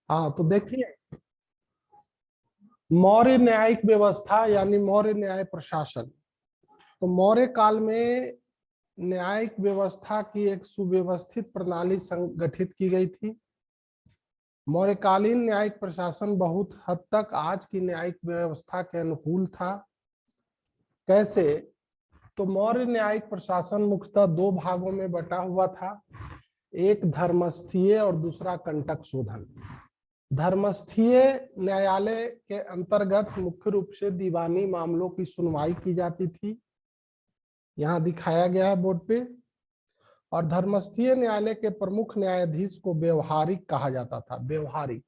हाँ, तो देखिए, मौर्य न्यायिक व्यवस्था यानी मौर्य न्याय प्रशासन। तो मौर्य काल में न्यायिक व्यवस्था की एक सुव्यवस्थित प्रणाली संगठित की गई थी। मौर्यकालीन न्यायिक प्रशासन बहुत हद तक आज की न्यायिक व्यवस्था के अनुकूल था। कैसे? तो मौर्य न्यायिक प्रशासन मुख्यतः दो भागों में बटा हुआ था, एक धर्मस्थीय और दूसरा कंटक शोधन। धर्मस्थीय न्यायालय के अंतर्गत मुख्य रूप से दीवानी मामलों की सुनवाई की जाती थी, यहां दिखाया गया है बोर्ड पे। और धर्मस्थीय न्यायालय के प्रमुख न्यायाधीश को व्यवहारिक कहा जाता था, व्यवहारिक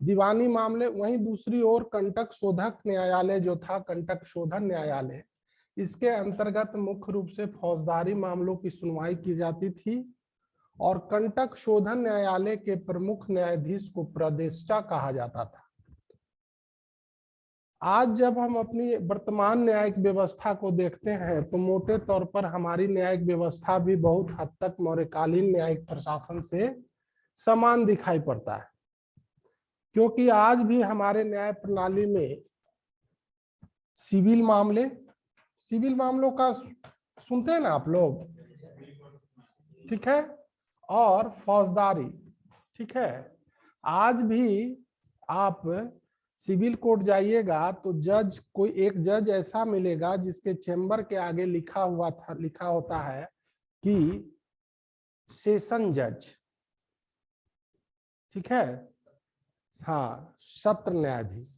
दीवानी मामले। वहीं दूसरी ओर कंटक शोधक न्यायालय जो था, कंटक शोधन न्यायालय, इसके अंतर्गत मुख्य रूप से फौजदारी मामलों की सुनवाई की जाती थी। और कंटक शोधन न्यायालय के प्रमुख न्यायाधीश को प्रदेष्टा कहा जाता था। आज जब हम अपनी वर्तमान न्यायिक व्यवस्था को देखते हैं तो मोटे तौर पर हमारी न्यायिक व्यवस्था भी बहुत हद तक मौर्यकालीन न्यायिक प्रशासन से समान दिखाई पड़ता है, क्योंकि आज भी हमारे न्याय प्रणाली में सिविल मामलों का सुनते हैं ना आप लोग, ठीक है, और फौजदारी, ठीक है। आज भी आप सिविल कोर्ट जाइएगा तो कोई एक जज ऐसा मिलेगा जिसके चेंबर के आगे लिखा होता है कि सेशन जज, ठीक है, हाँ, सत्र न्यायाधीश।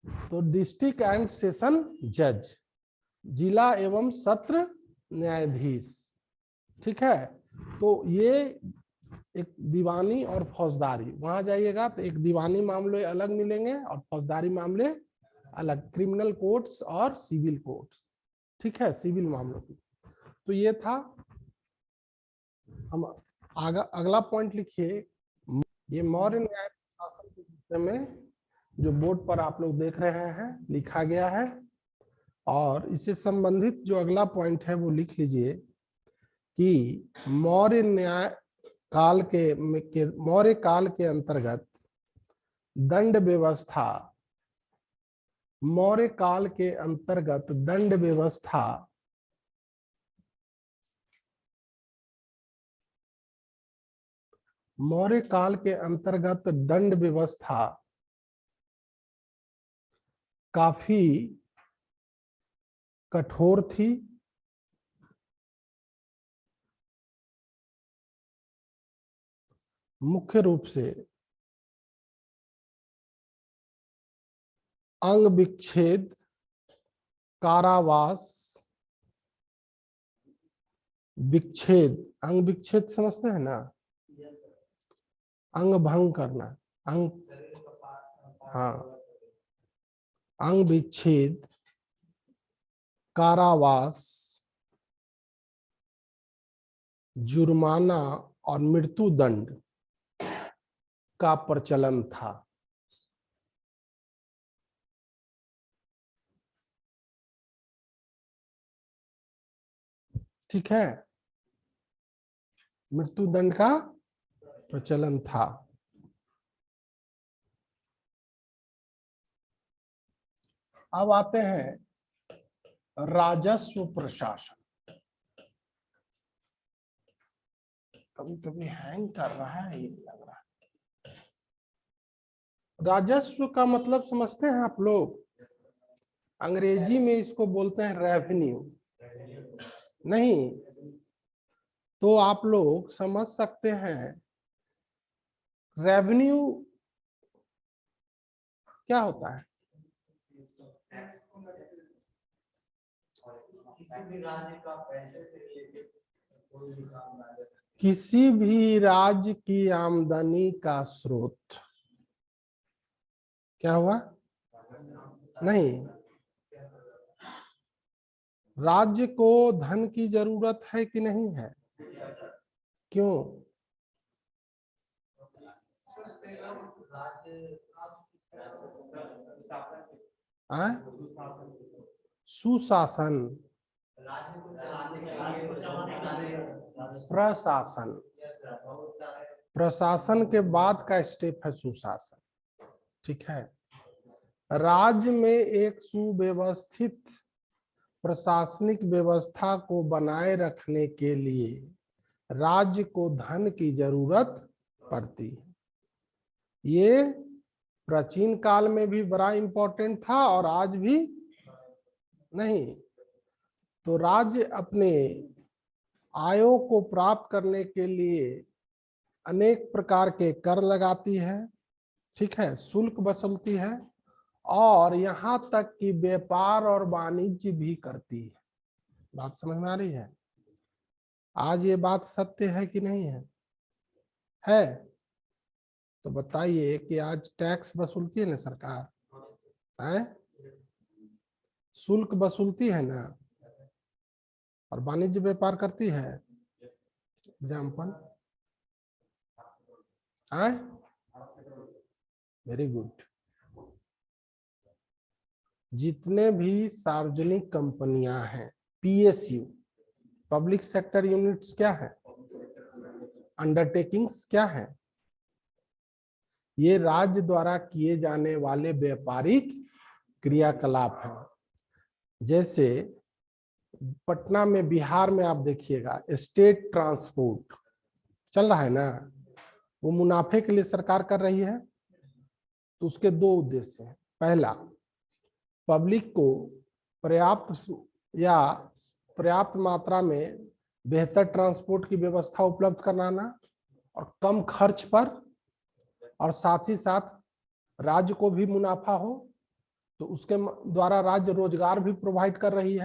तो डिस्ट्रिक्ट एंड सेशन जज, जिला एवं सत्र न्यायाधीश, ठीक है। तो ये एक दीवानी और फौजदारी, वहां जाइएगा तो एक दीवानी मामले अलग मिलेंगे और फौजदारी मामले अलग, क्रिमिनल कोर्ट्स और सिविल कोर्ट्स, ठीक है, सिविल मामलों की। तो ये था। हम अगला पॉइंट लिखिए, ये मौर्य न्याय प्रशासन के विषय में जो बोर्ड पर आप लोग देख रहे हैं लिखा गया है। और इससे संबंधित जो अगला पॉइंट है वो लिख लीजिए कि मौर्य काल के अंतर्गत दंड व्यवस्था, मौर्य काल के अंतर्गत दंड व्यवस्था मौर्य काल के अंतर्गत दंड व्यवस्था काफी कठोर थी। मुख्य रूप से अंग विच्छेद, कारावास, विच्छेद, अंग विच्छेद समझते हैं ना, अंग भंग करना, अंग, हाँ, अंग विच्छेद, कारावास, जुर्माना और मृत्यु दंड का प्रचलन था। ठीक है, मृत्यु दंड का प्रचलन था। अब आते हैं राजस्व प्रशासन। कभी कभी हैंग कर रहा है, ये लग रहा है। राजस्व का मतलब समझते हैं आप लोग? अंग्रेजी में इसको बोलते हैं रेवेन्यू, नहीं तो आप लोग समझ सकते हैं रेवेन्यू क्या होता है। किसी भी राज्य की आमदनी का स्रोत। क्या हुआ? नहीं, राज्य को धन की जरूरत है कि नहीं है? क्यों? सुशासन, प्रशासन, प्रशासन के बाद का स्टेप है सुशासन। ठीक है, राज्य में एक सुव्यवस्थित प्रशासनिक व्यवस्था को बनाए रखने के लिए राज्य को धन की जरूरत पड़ती है। ये प्राचीन काल में भी बड़ा इंपॉर्टेंट था और आज भी नहीं। तो राज्य अपने आयों को प्राप्त करने के लिए अनेक प्रकार के कर लगाती है, ठीक है, शुल्क वसूलती है और यहाँ तक कि व्यापार और वाणिज्य भी करती है। बात समझ में आ रही है? आज ये बात सत्य है कि नहीं है? है तो बताइए कि आज टैक्स वसूलती है ना सरकार, है शुल्क वसूलती है ना, और वाणिज्य व्यापार करती है। एग्जाम्पल है, वेरी गुड। जितने भी सार्वजनिक कंपनियां हैं, पीएसयू, पब्लिक सेक्टर यूनिट्स क्या है, अंडरटेकिंग्स क्या है, ये राज्य द्वारा किए जाने वाले व्यापारिक क्रियाकलाप हैं। जैसे पटना में, बिहार में आप देखिएगा स्टेट ट्रांसपोर्ट चल रहा है ना, वो मुनाफे के लिए सरकार कर रही है। तो उसके दो उद्देश्य हैं। पहला, पब्लिक को पर्याप्त मात्रा में बेहतर ट्रांसपोर्ट की व्यवस्था उपलब्ध कराना और कम खर्च पर, और साथ ही साथ राज्य को भी मुनाफा हो, तो उसके द्वारा राज्य रोजगार भी प्रोवाइड कर रही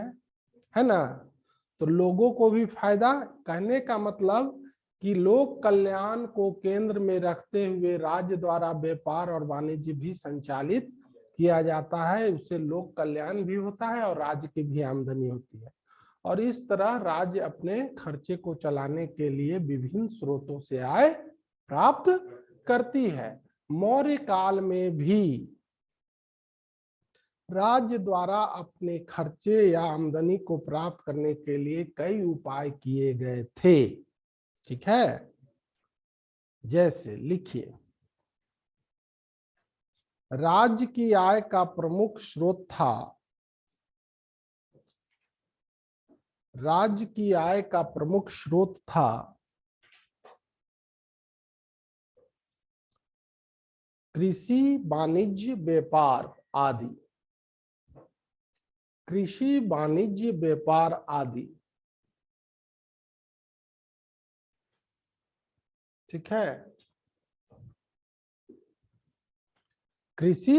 है ना। तो लोगों को भी फायदा, कहने का मतलब कि लोक कल्याण को केंद्र में रखते हुए राज्य द्वारा व्यापार और वाणिज्य भी संचालित किया जाता है। उससे लोक कल्याण भी होता है और राज्य की भी आमदनी होती है। और इस तरह राज्य अपने खर्चे को चलाने के लिए विभिन्न स्रोतों से आय प्राप्त करती है। मौर्य काल में भी राज्य द्वारा अपने खर्चे या आमदनी को प्राप्त करने के लिए कई उपाय किए गए थे। ठीक है, जैसे लिखिए, राज्य की आय का प्रमुख स्रोत था, राज्य की आय का प्रमुख स्रोत था कृषि, वाणिज्य, व्यापार आदि। कृषि, वाणिज्य, व्यापार आदि। ठीक है, कृषि,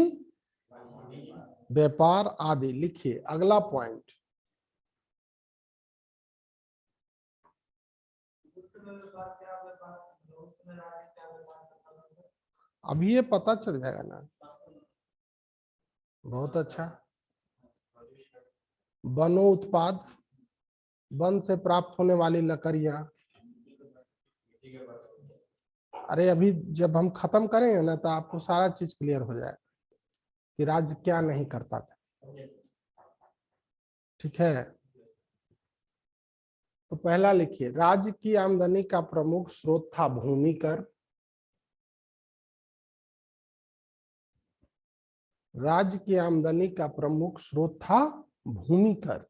व्यापार आदि। लिखिए अगला पॉइंट, अभी ये पता चल जाएगा ना। बहुत अच्छा। वनो उत्पाद, वन से प्राप्त होने वाली लकड़ियां। अरे अभी जब हम खत्म करेंगे ना तो आपको सारा चीज क्लियर हो जाए कि राज्य क्या नहीं करता था। ठीक है, तो पहला लिखिए, राज्य की आमदनी का प्रमुख स्रोत था भूमि कर। राज्य की आमदनी का प्रमुख स्रोत था भूमि कर,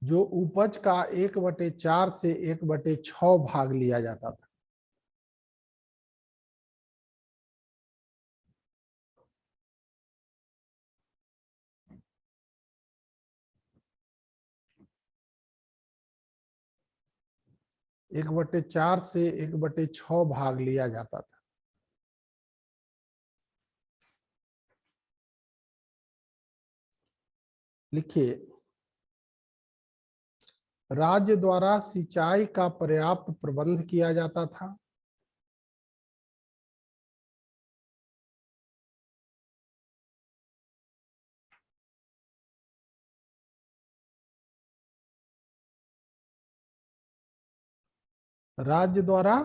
जो उपज का 1/4 से 1/6 भाग लिया जाता था। एक बटे चार से 1/6 भाग लिया जाता था। लिखिए, राज्य द्वारा सिंचाई का पर्याप्त प्रबंध किया जाता था। राज्य द्वारा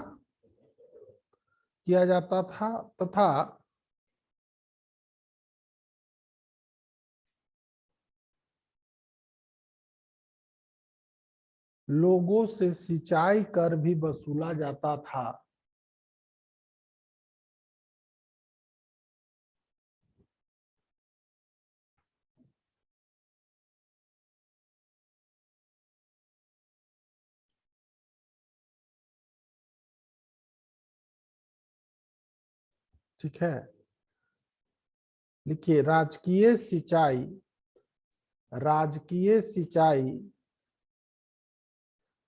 किया जाता था तथा लोगों से सिंचाई कर भी वसूला जाता था। ठीक है, लिखिए राजकीय सिंचाई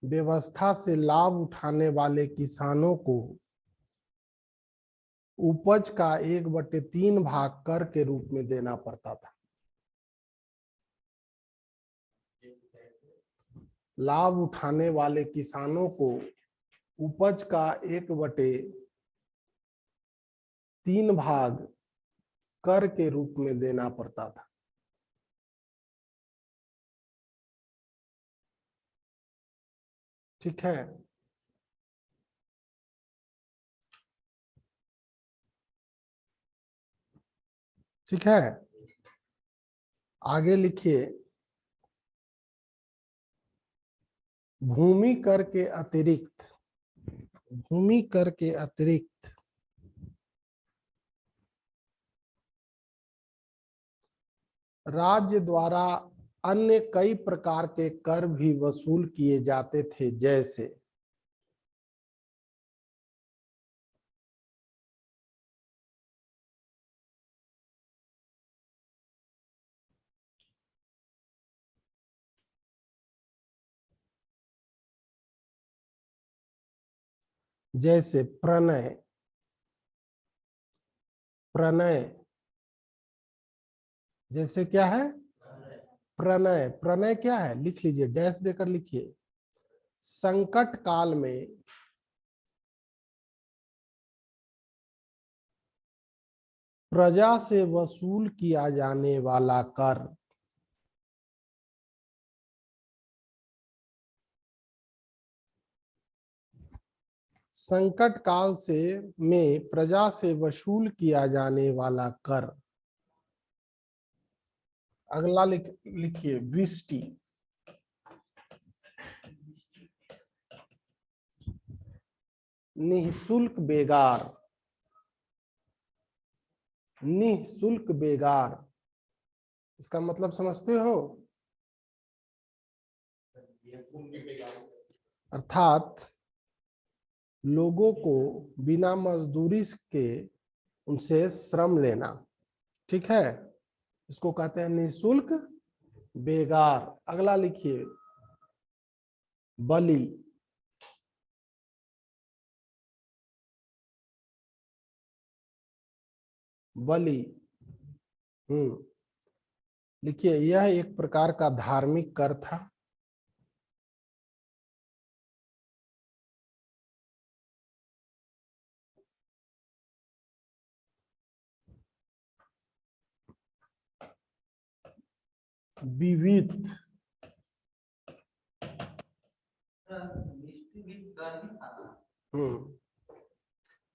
व्यवस्था से लाभ उठाने वाले किसानों को उपज का 1/3 भाग कर के रूप में देना पड़ता था। लाभ उठाने वाले किसानों को उपज का 1/3 भाग कर के रूप में देना पड़ता था। ठीक है, ठीक है, आगे लिखिए। भूमि कर के अतिरिक्त राज्य द्वारा अन्य कई प्रकार के कर भी वसूल किए जाते थे, जैसे प्रणय जैसे क्या है? प्रणय क्या है? लिख लीजिए, डैश देकर लिखिए। संकट काल में प्रजा से वसूल किया जाने वाला कर संकट काल में प्रजा से वसूल किया जाने वाला कर। अगला लिखिए वृष्टि। निःशुल्क बेगार, इसका मतलब समझते हो? अर्थात लोगों को बिना मजदूरी के उनसे श्रम लेना। ठीक है, इसको कहते हैं निःशुल्क बेगार। अगला लिखिए बलि। लिखिए, यह एक प्रकार का धार्मिक कर था। विविध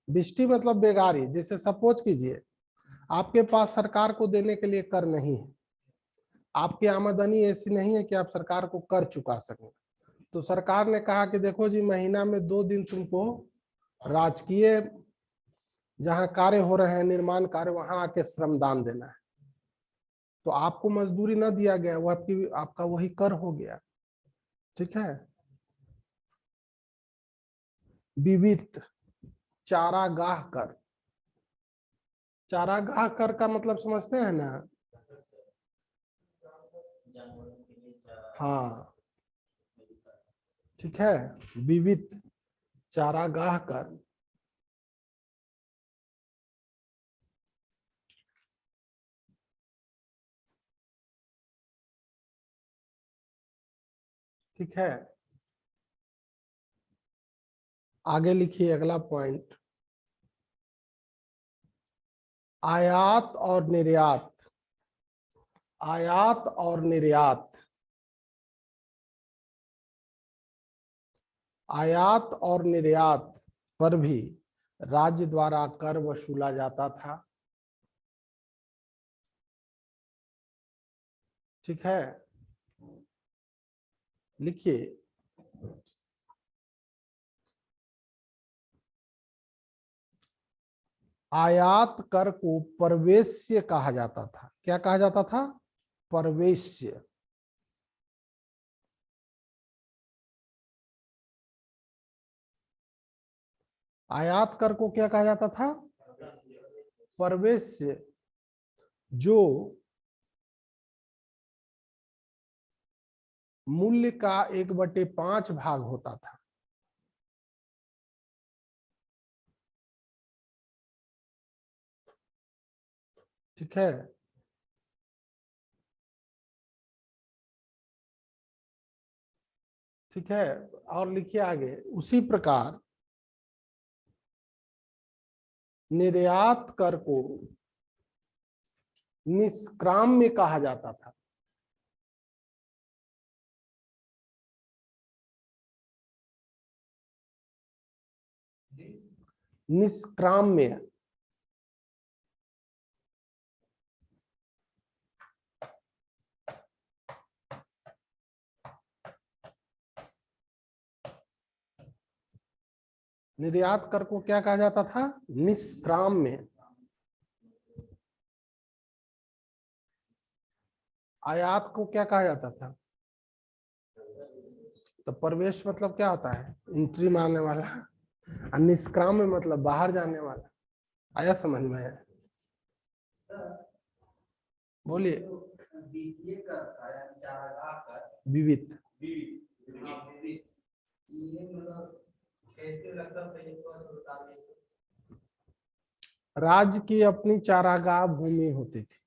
बिष्टी मतलब बेगारी। जैसे सपोज कीजिए, आपके पास सरकार को देने के लिए कर नहीं है, आपकी आमदनी ऐसी नहीं है कि आप सरकार को कर चुका सकें, तो सरकार ने कहा कि देखो जी, महीना में 2 दिन तुमको राजकीय जहां कार्य हो रहे हैं, निर्माण कार्य, वहां आके श्रमदान देना है। तो आपको मजदूरी न दिया गया, वो आपका वही कर हो गया। ठीक है, विविध चारागाह कर का मतलब समझते हैं ना? हाँ, ठीक है, विविध चारागाह कर। ठीक है, आगे लिखिए अगला पॉइंट। आयात और निर्यात आयात और निर्यात आयात और निर्यात पर भी राज्य द्वारा कर वसूला जाता था। ठीक है, लिखिए आयात कर को प्रवेश्य कहा जाता था। क्या कहा जाता था? प्रवेश्य। आयात कर को क्या कहा जाता था? प्रवेश्य, जो मूल्य का 1/5 भाग होता था। ठीक है। ठीक है, और लिखिए आगे। उसी प्रकार निर्यात कर को निष्क्राम्य कहा जाता था। निष्क्राम्य, निर्यात कर को क्या कहा जाता था? निष्क्राम्य। आयात को क्या कहा जाता था? तो प्रवेश मतलब क्या होता है? एंट्री मारने वाला। और निष्क्राम्य मतलब बाहर जाने वाला। आया समझ में? बोलिए। विविध। राज्य की अपनी चारागाह भूमि होती थी।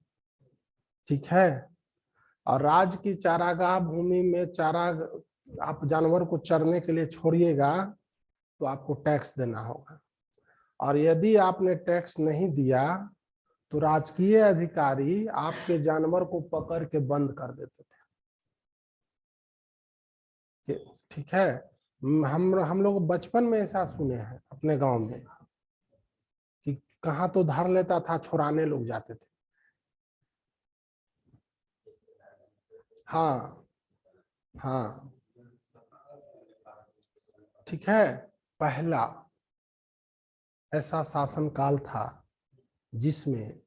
ठीक है। और राज्य की चारागाह भूमि में चारा, आप जानवर को चरने के लिए छोड़िएगा तो आपको टैक्स देना होगा। और यदि आपने टैक्स नहीं दिया तो राजकीय अधिकारी आपके जानवर को पकड़ के बंद कर देते थे। ठीक है। हम लोग बचपन में ऐसा सुने हैं अपने गांव में कि कहाँ तो धर लेता था, छुड़ाने लोग जाते थे। हाँ हाँ। ठीक है। पहला ऐसा शासनकाल था जिसमें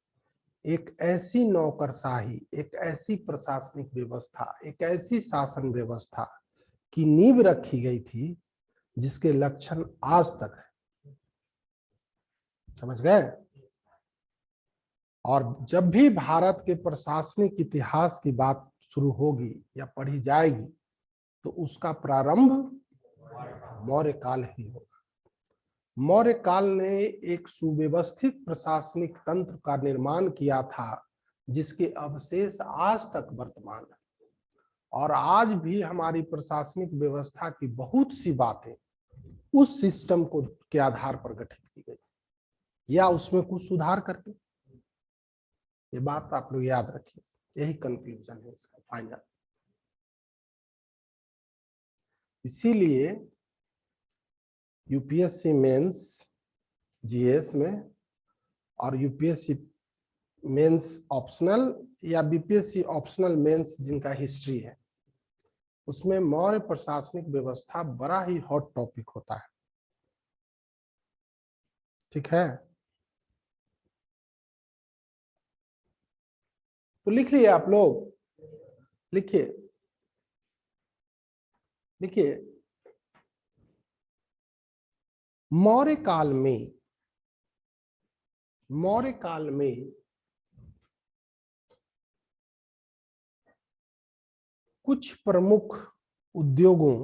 एक ऐसी नौकरशाही, एक ऐसी प्रशासनिक व्यवस्था, एक ऐसी शासन व्यवस्था की नींव रखी गई थी जिसके लक्षण आज तक है। समझ गए? और जब भी भारत के प्रशासनिक इतिहास की बात शुरू होगी या पढ़ी जाएगी तो उसका प्रारंभ मौर्य काल ही होगा। मौर्य काल ने एक सुव्यवस्थित प्रशासनिक तंत्र का निर्माण किया था जिसके अवशेष आज तक वर्तमान है। और आज भी हमारी प्रशासनिक व्यवस्था की बहुत सी बातें उस सिस्टम को के आधार पर गठित की गई या उसमें कुछ सुधार करके। ये बात आप लोग याद रखिए, यही कंक्लूजन है इसका फाइनल। इसीलिए यूपीएससी मेंस जीएस में और यूपीएससी मेंस ऑप्शनल या बीपीएससी ऑप्शनल मेंस जिनका हिस्ट्री है उसमें मौर्य प्रशासनिक व्यवस्था बड़ा ही हॉट टॉपिक होता है। ठीक है। तो लिख लिए आप लोग? लिखिए लिखिए। मौर्य काल में कुछ प्रमुख उद्योगों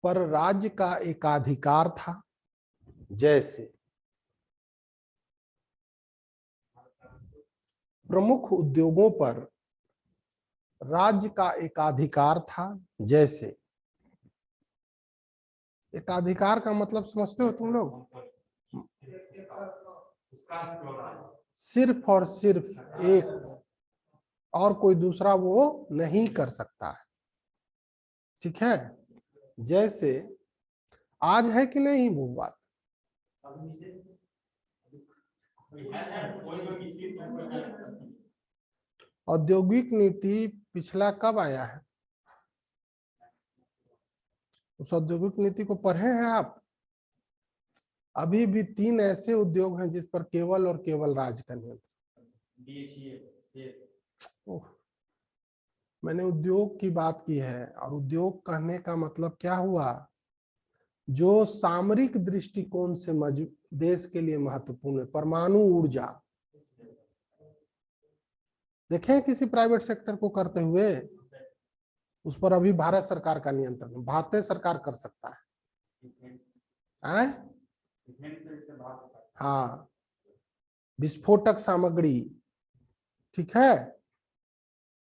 पर राज्य का एकाधिकार था। जैसे प्रमुख उद्योगों पर राज्य का एकाधिकार था। जैसे एकाधिकार का मतलब समझते हो तुम लोग? सिर्फ और सिर्फ एक, और कोई दूसरा वो नहीं कर सकता है। ठीक है। जैसे आज है कि नहीं वो बात? औद्योगिक नीति पिछला कब आया है? उस औद्योगिक नीति को पढ़े हैं आप? अभी भी 3 ऐसे उद्योग हैं जिस पर केवल और केवल राज्य का नियंत्रण। मैंने उद्योग की बात की है, और उद्योग कहने का मतलब क्या हुआ? जो सामरिक दृष्टिकोण से देश के लिए महत्वपूर्ण है। परमाणु ऊर्जा देखें किसी प्राइवेट सेक्टर को करते हुए? उस पर अभी भारत सरकार का नियंत्रण है, भारतीय सरकार कर सकता है। हाँ, विस्फोटक सामग्री, ठीक है,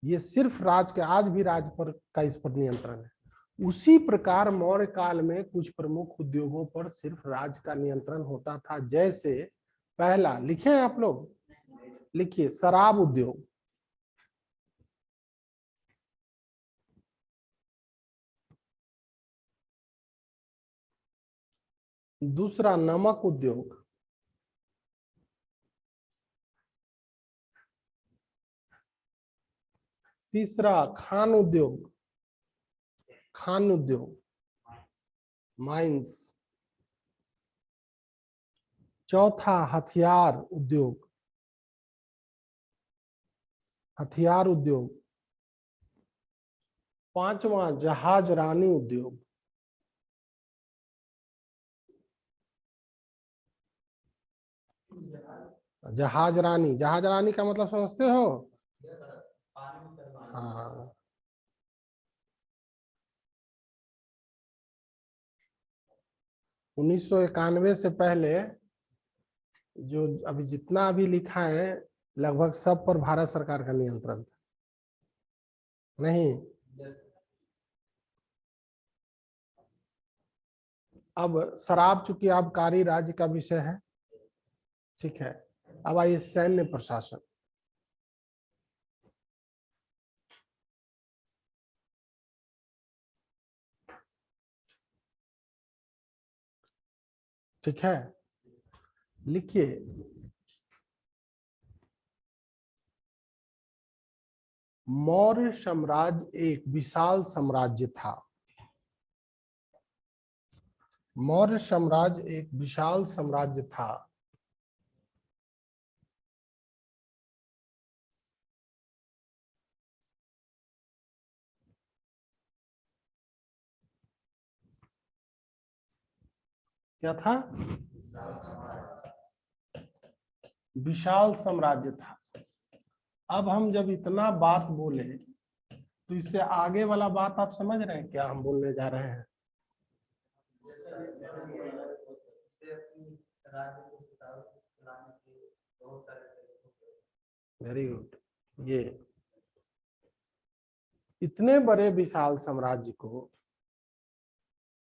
ये सिर्फ राज्य के, आज भी राज्य पर का इस पर नियंत्रण है। उसी प्रकार मौर्य काल में कुछ प्रमुख उद्योगों पर सिर्फ राज्य का नियंत्रण होता था। जैसे पहला, लिखे हैं आप लोग? लिखिए, शराब उद्योग। दूसरा, नमक उद्योग। तीसरा, खान उद्योग, खान उद्योग, माइंस। चौथा, हथियार उद्योग, हथियार उद्योग। पांचवा, जहाज रानी उद्योग। जहाज रानी, जहाज रानी का मतलब समझते हो? हाँ, 1991 से पहले जो अभी जितना भी लिखा है, लगभग सब पर भारत सरकार का नियंत्रण था। नहीं, अब शराब चूंकि आबकारी राज्य का विषय है, ठीक है। अब आइए सैन्य प्रशासन। ठीक है, लिखिए, मौर्य साम्राज्य एक विशाल साम्राज्य था। मौर्य साम्राज्य एक विशाल साम्राज्य था। क्या था? विशाल साम्राज्य था। अब हम जब इतना बात बोले, तो इससे आगे वाला बात आप समझ रहे हैं क्या हम बोलने जा रहे हैं? Very good. ये इतने बड़े विशाल साम्राज्य को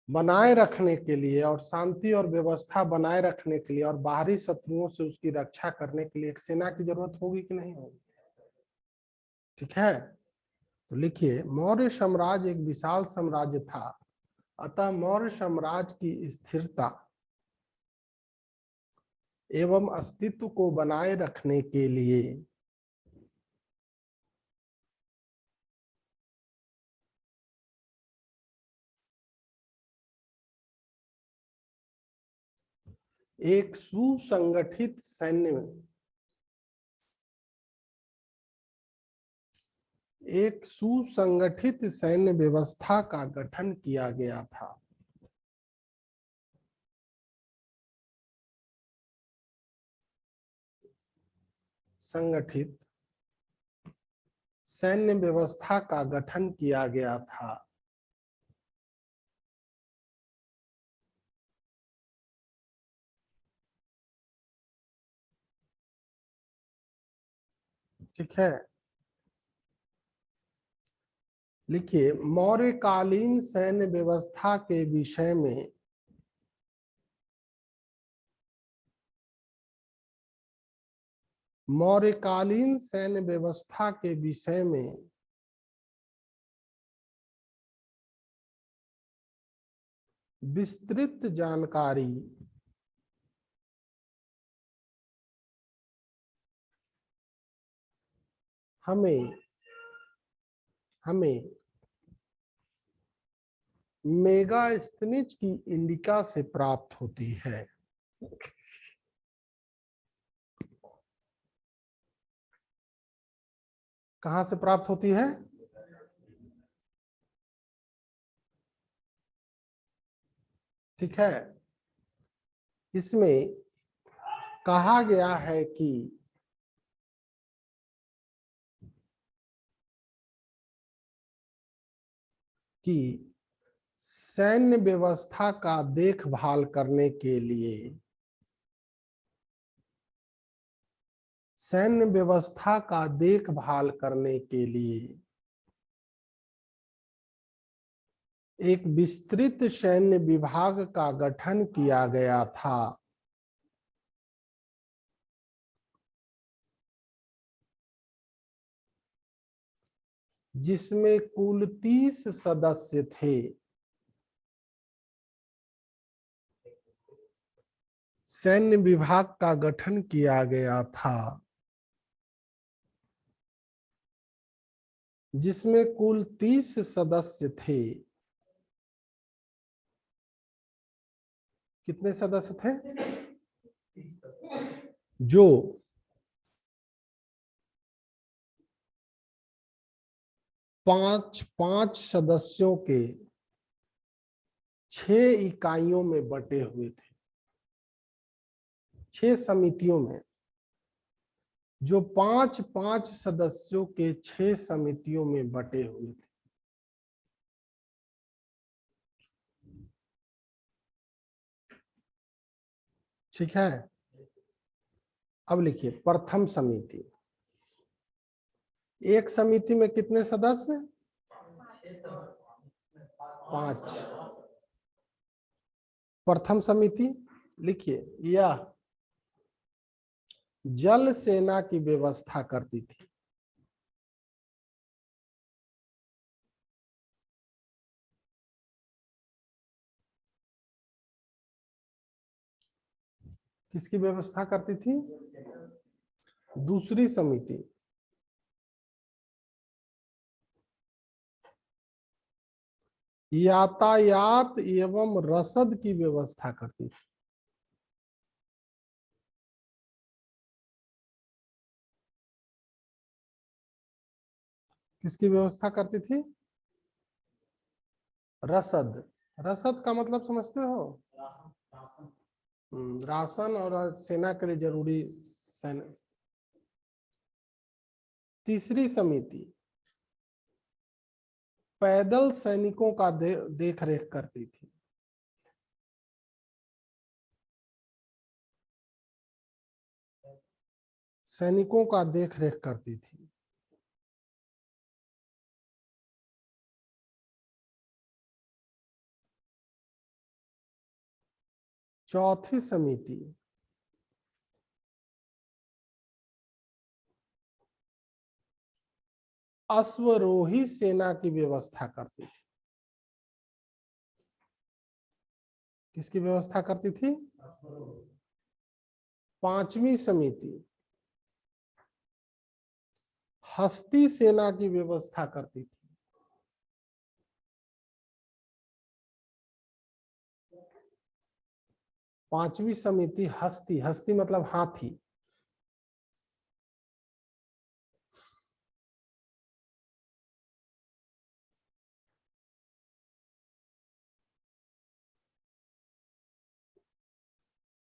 बनाए रखने के लिए, और शांति और व्यवस्था बनाए रखने के लिए, और बाहरी शत्रुओं से उसकी रक्षा करने के लिए एक सेना की जरूरत होगी कि नहीं होगी? ठीक है, तो लिखिए, मौर्य साम्राज्य एक विशाल साम्राज्य था। अतः मौर्य साम्राज्य की स्थिरता एवं अस्तित्व को बनाए रखने के लिए एक सुसंगठित सैन्य, एक सुसंगठित सैन्य व्यवस्था का गठन किया गया था। संगठित सैन्य व्यवस्था का गठन किया गया था। ठीक है, लिखिए, मौर्यकालीन सैन्य व्यवस्था के विषय में मौर्यकालीन सैन्य व्यवस्था के विषय में विस्तृत जानकारी हमें मेगास्थनीज की इंडिका से प्राप्त होती है। कहां से प्राप्त होती है? ठीक है, इसमें कहा गया है कि सैन्य व्यवस्था का देखभाल करने के लिए, सैन्य व्यवस्था का देखभाल करने के लिए एक विस्तृत सैन्य विभाग का गठन किया गया था, जिसमें कुल 30 सदस्य थे। सैन्य विभाग का गठन किया गया था जिसमें कुल 30 सदस्य थे। कितने सदस्य थे? जो 5 सदस्यों के 6 इकाइयों में बटे हुए थे, 6 समितियों में, जो 5 सदस्यों के 6 समितियों में बटे हुए थे। ठीक है, अब लिखिए प्रथम समिति। एक समिति में कितने सदस्य? 5। प्रथम समिति लिखिए, यह जल सेना की व्यवस्था करती थी। किसकी व्यवस्था करती थी? दूसरी समिति यातायात एवं रसद की व्यवस्था करती थी। किसकी व्यवस्था करती थी? रसद। रसद का मतलब समझते हो? राशन और सेना के लिए जरूरी सैन्य। तीसरी समिति पैदल सैनिकों का देख रेख करती थी। सैनिकों का देख रेख करती थी। चौथी समिति अश्वरोही सेना की व्यवस्था करती थी। किसकी व्यवस्था करती थी? पांचवी समिति हस्ती सेना की व्यवस्था करती थी। पांचवी समिति हस्ती, हस्ती मतलब हाथी।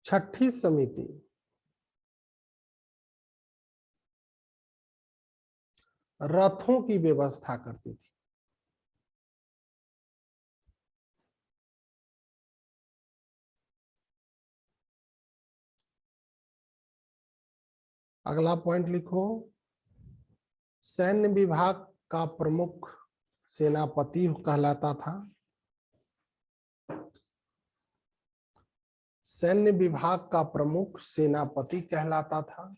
छठी समिति रथों की व्यवस्था करती थी। अगला पॉइंट लिखो, सैन्य विभाग का प्रमुख सेनापति कहलाता था। सैन्य विभाग का प्रमुख सेनापति कहलाता था।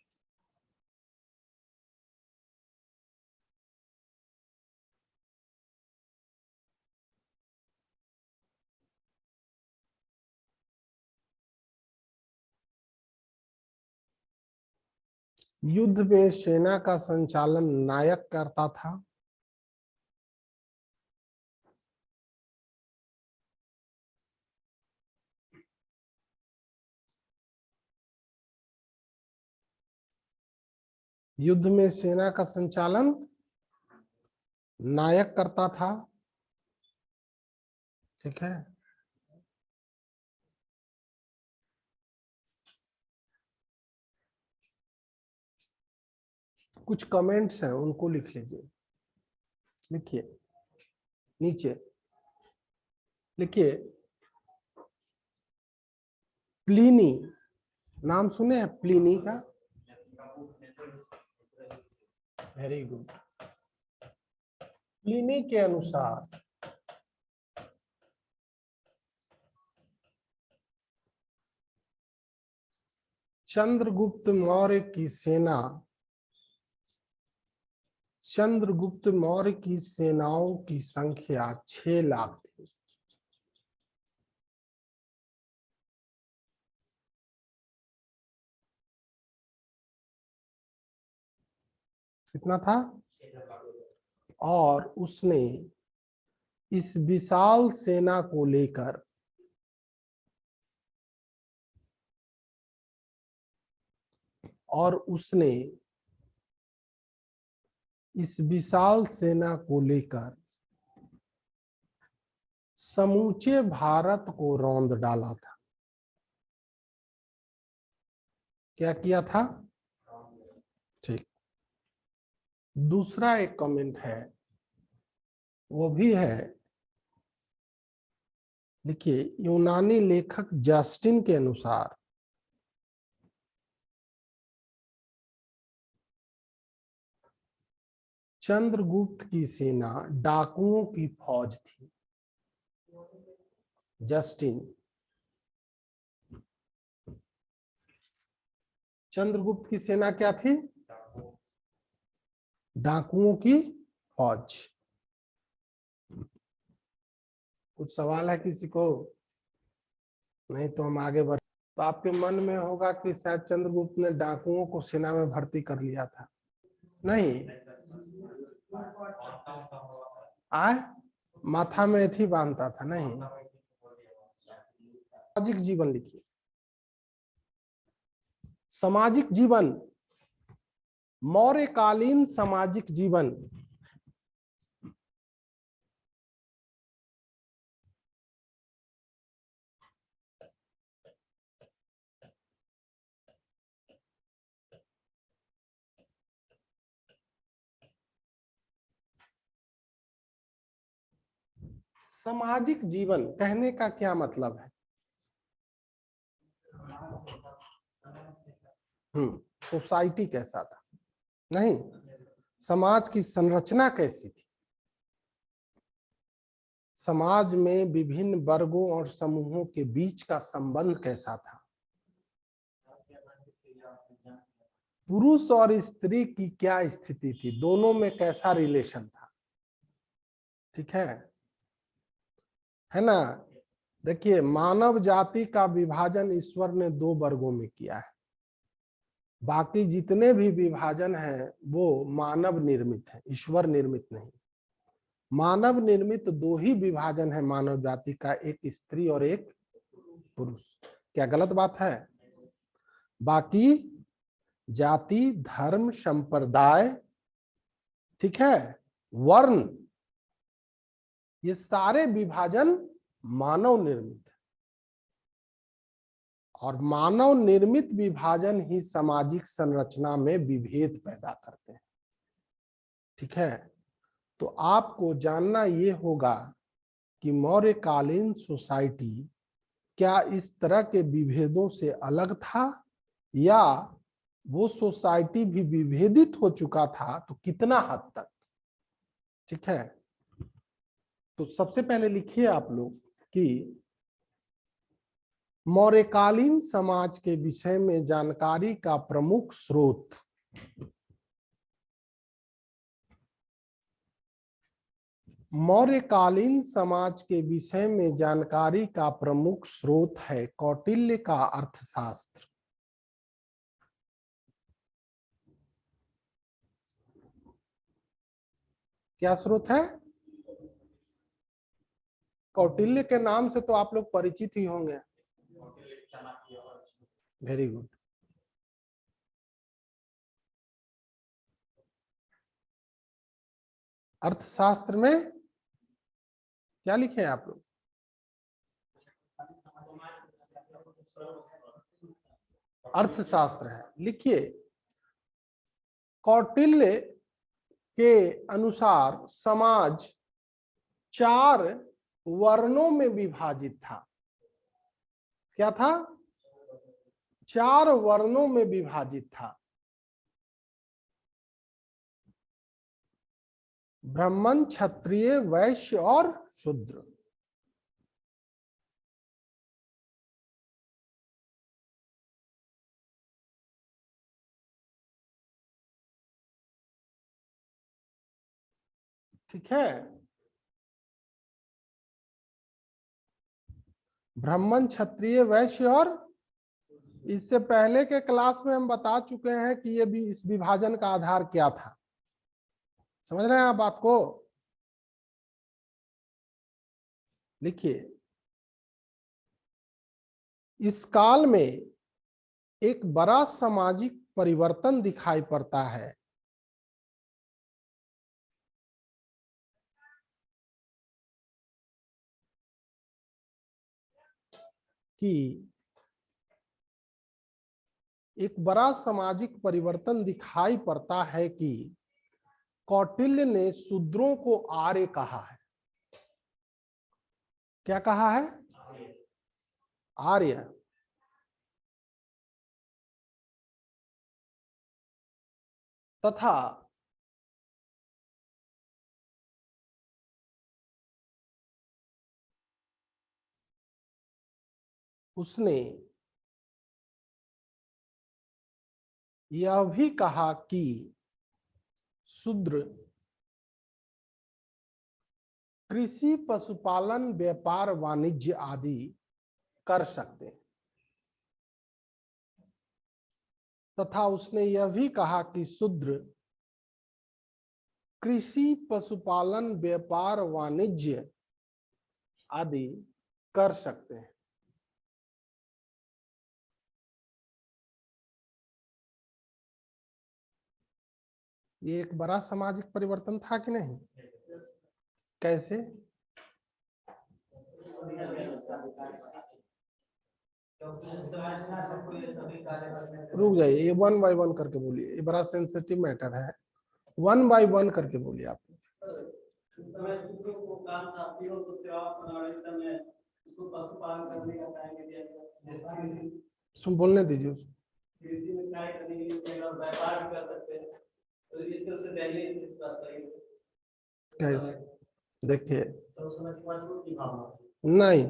युद्ध में सेना का संचालन नायक करता था। युद्ध में सेना का संचालन नायक करता था। ठीक है, कुछ कमेंट्स हैं उनको लिख लीजिए। लिखिए नीचे, लिखिए प्लिनी, नाम सुने हैं प्लिनी का? Very good. प्लिनी के अनुसार चंद्रगुप्त मौर्य की सेना, चंद्रगुप्त मौर्य की सेनाओं की संख्या 6 लाख थी। कितना था? और उसने इस विशाल सेना को लेकर इस विशाल सेना को लेकर समूचे भारत को रौंद डाला था। क्या किया था? ठीक। दूसरा एक कमेंट है, वो भी है, देखिए यूनानी लेखक जस्टिन के अनुसार चंद्रगुप्त की सेना डाकुओं की फौज थी। जस्टिन, चंद्रगुप्त की सेना क्या थी? डाकुओं की फौज। कुछ सवाल है किसी को? नहीं तो हम आगे बढ़। तो आपके मन में होगा कि शायद चंद्रगुप्त ने डाकुओं को सेना में भर्ती कर लिया था। नहीं, आए माथा में थी बांधता था। नहीं, सामाजिक जीवन लिखिए। सामाजिक जीवन, मौर्यकालीन सामाजिक जीवन। सामाजिक जीवन कहने का क्या मतलब है? सोसाइटी कैसा था? नहीं, समाज की संरचना कैसी थी? समाज में विभिन्न वर्गों और समूहों के बीच का संबंध कैसा था? पुरुष और स्त्री की क्या स्थिति थी? दोनों में कैसा रिलेशन था? ठीक है ना? देखिए, मानव जाति का विभाजन ईश्वर ने 2 वर्गों में किया है। बाकी जितने भी विभाजन हैं वो मानव निर्मित है, ईश्वर निर्मित नहीं। मानव निर्मित 2 ही विभाजन है मानव जाति का, एक स्त्री और एक पुरुष। क्या गलत बात है? बाकी जाति, धर्म, संप्रदाय, ठीक है, वर्ण, ये सारे विभाजन मानव निर्मित है। और मानव निर्मित विभाजन ही सामाजिक संरचना में विभेद पैदा करते हैं। ठीक है, तो आपको जानना ये होगा कि मौर्यकालीन सोसाइटी क्या इस तरह के विभेदों से अलग था, या वो सोसाइटी भी विभेदित हो चुका था, तो कितना हद तक? ठीक है, तो सबसे पहले लिखिए आप लोग कि मौर्यकालीन समाज के विषय में जानकारी का प्रमुख स्रोत, मौर्यकालीन समाज के विषय में जानकारी का प्रमुख स्रोत है कौटिल्य का अर्थशास्त्र। क्या स्रोत है? कौटिल्य के नाम से तो आप लोग परिचित ही होंगे। Very good. अर्थशास्त्र में क्या लिखे हैं आप लोग? अर्थशास्त्र है। लिखिए, कौटिल्य के अनुसार समाज 4 वर्णों में विभाजित था। क्या था? 4 वर्णों में विभाजित था। ब्राह्मण, क्षत्रिय, वैश्य और शूद्र। ठीक है, ब्राह्मण, क्षत्रिय, वैश्य और, इससे पहले के क्लास में हम बता चुके हैं कि ये भी इस विभाजन का आधार क्या था। समझ रहे हैं आप बात को? लिखिए, इस काल में एक बड़ा सामाजिक परिवर्तन दिखाई पड़ता है कि कौटिल्य ने शूद्रों को आर्य कहा है। क्या कहा है? आर्य। तथा उसने यह भी कहा कि शूद्र कृषि, पशुपालन, व्यापार, वाणिज्य आदि कर सकते हैं। तथा उसने यह भी कहा कि शूद्र कृषि, पशुपालन, व्यापार, वाणिज्य आदि कर सकते हैं। ये एक बड़ा सामाजिक परिवर्तन था कि नहीं? कैसे? रुक जाइए, ये 1 बाय 1 करके बोलिए, ये बड़ा सेंसिटिव मैटर है। 1 बाय 1 करके बोलिए आप। सुन, बोलने दीजिए उसको। कृषि में कार्य करने के लिए व्यापार भी कर सकते हैं, तो इससे उससे पहले कैसे? देखिए, नहीं,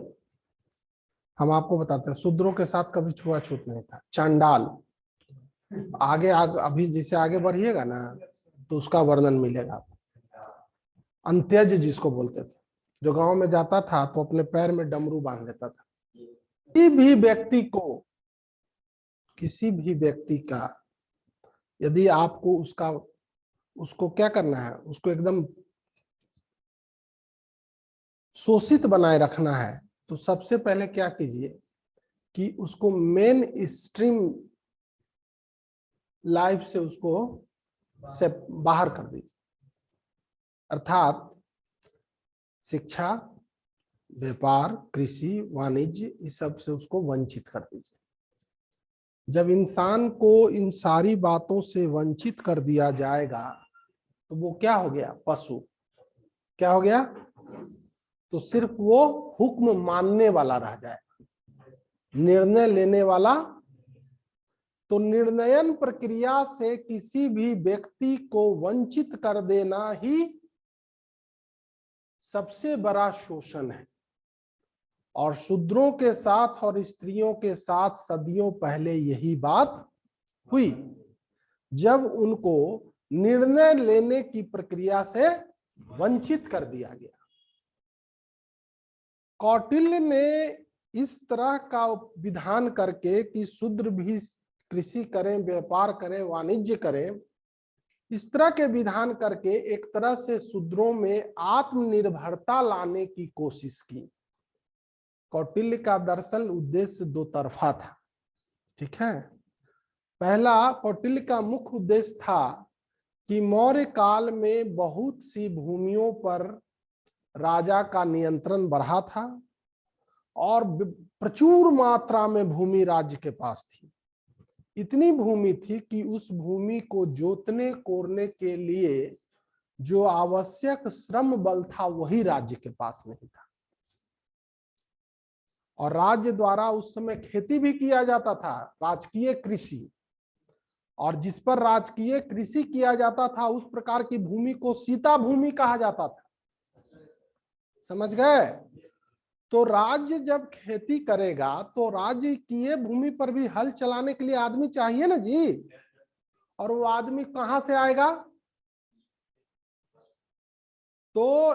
हम आपको बताते हैं, शूद्रों के साथ कभी छुआछूत नहीं था। चांडाल आगे अभी जैसे आगे बढ़िएगा ना तो उसका वर्णन मिलेगा आपको। अंत्यज जिसको बोलते थे, जो गांव में जाता था तो अपने पैर में डमरू बांध लेता था। किसी भी व्यक्ति का यदि आपको उसको क्या करना है, उसको एकदम शोषित बनाए रखना है, तो सबसे पहले क्या कीजिए कि उसको मेन स्ट्रीम लाइफ से उसको से बाहर कर दीजिए। अर्थात शिक्षा, व्यापार, कृषि, वाणिज्य, इस सब से उसको वंचित कर दीजिए। जब इंसान को इन सारी बातों से वंचित कर दिया जाएगा तो वो क्या हो गया? पशु। क्या हो गया? तो सिर्फ वो हुक्म मानने वाला रह जाएगा, निर्णय लेने वाला। तो निर्णयन प्रक्रिया से किसी भी व्यक्ति को वंचित कर देना ही सबसे बड़ा शोषण है। और शूद्रों के साथ और स्त्रियों के साथ सदियों पहले यही बात हुई, जब उनको निर्णय लेने की प्रक्रिया से वंचित कर दिया गया। कौटिल्य ने इस तरह का विधान करके कि शूद्र भी कृषि करें, व्यापार करें, वाणिज्य करें, इस तरह के विधान करके एक तरह से शूद्रों में आत्मनिर्भरता लाने की कोशिश की। कौटिल्य का दरअसल उद्देश्य दो तरफा था। ठीक है, पहला, कौटिल्य का मुख्य उद्देश्य था कि मौर्य काल में बहुत सी भूमियों पर राजा का नियंत्रण बढ़ा था और प्रचुर मात्रा में भूमि राज्य के पास थी। इतनी भूमि थी कि उस भूमि को जोतने कोड़ने के लिए जो आवश्यक श्रम बल था वही राज्य के पास नहीं था। और राज्य द्वारा उस समय खेती भी किया जाता था, राजकीय कृषि, और जिस पर राजकीय कृषि किया जाता था उस प्रकार की भूमि को सीता भूमि कहा जाता था। समझ गए? तो राज्य जब खेती करेगा तो राज्य की भूमि पर भी हल चलाने के लिए आदमी चाहिए ना जी, और वो आदमी कहां से आएगा? तो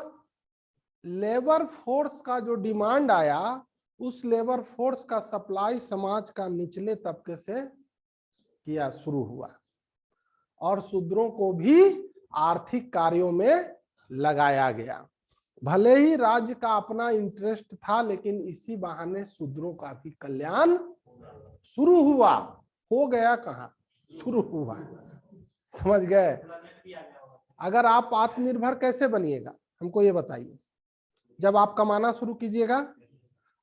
लेबर फोर्स का जो डिमांड आया, उस लेबर फोर्स का सप्लाई समाज का निचले तबके से किया शुरू हुआ और शूद्रों को भी आर्थिक कार्यों में लगाया गया। भले ही राज्य का अपना इंटरेस्ट था, लेकिन इसी बहाने शूद्रों का भी कल्याण शुरू हुआ। हो गया कहाँ, शुरू हुआ। समझ गए? अगर आप आत्मनिर्भर कैसे बनिएगा हमको ये बताइए। जब आप कमाना शुरू कीजिएगा,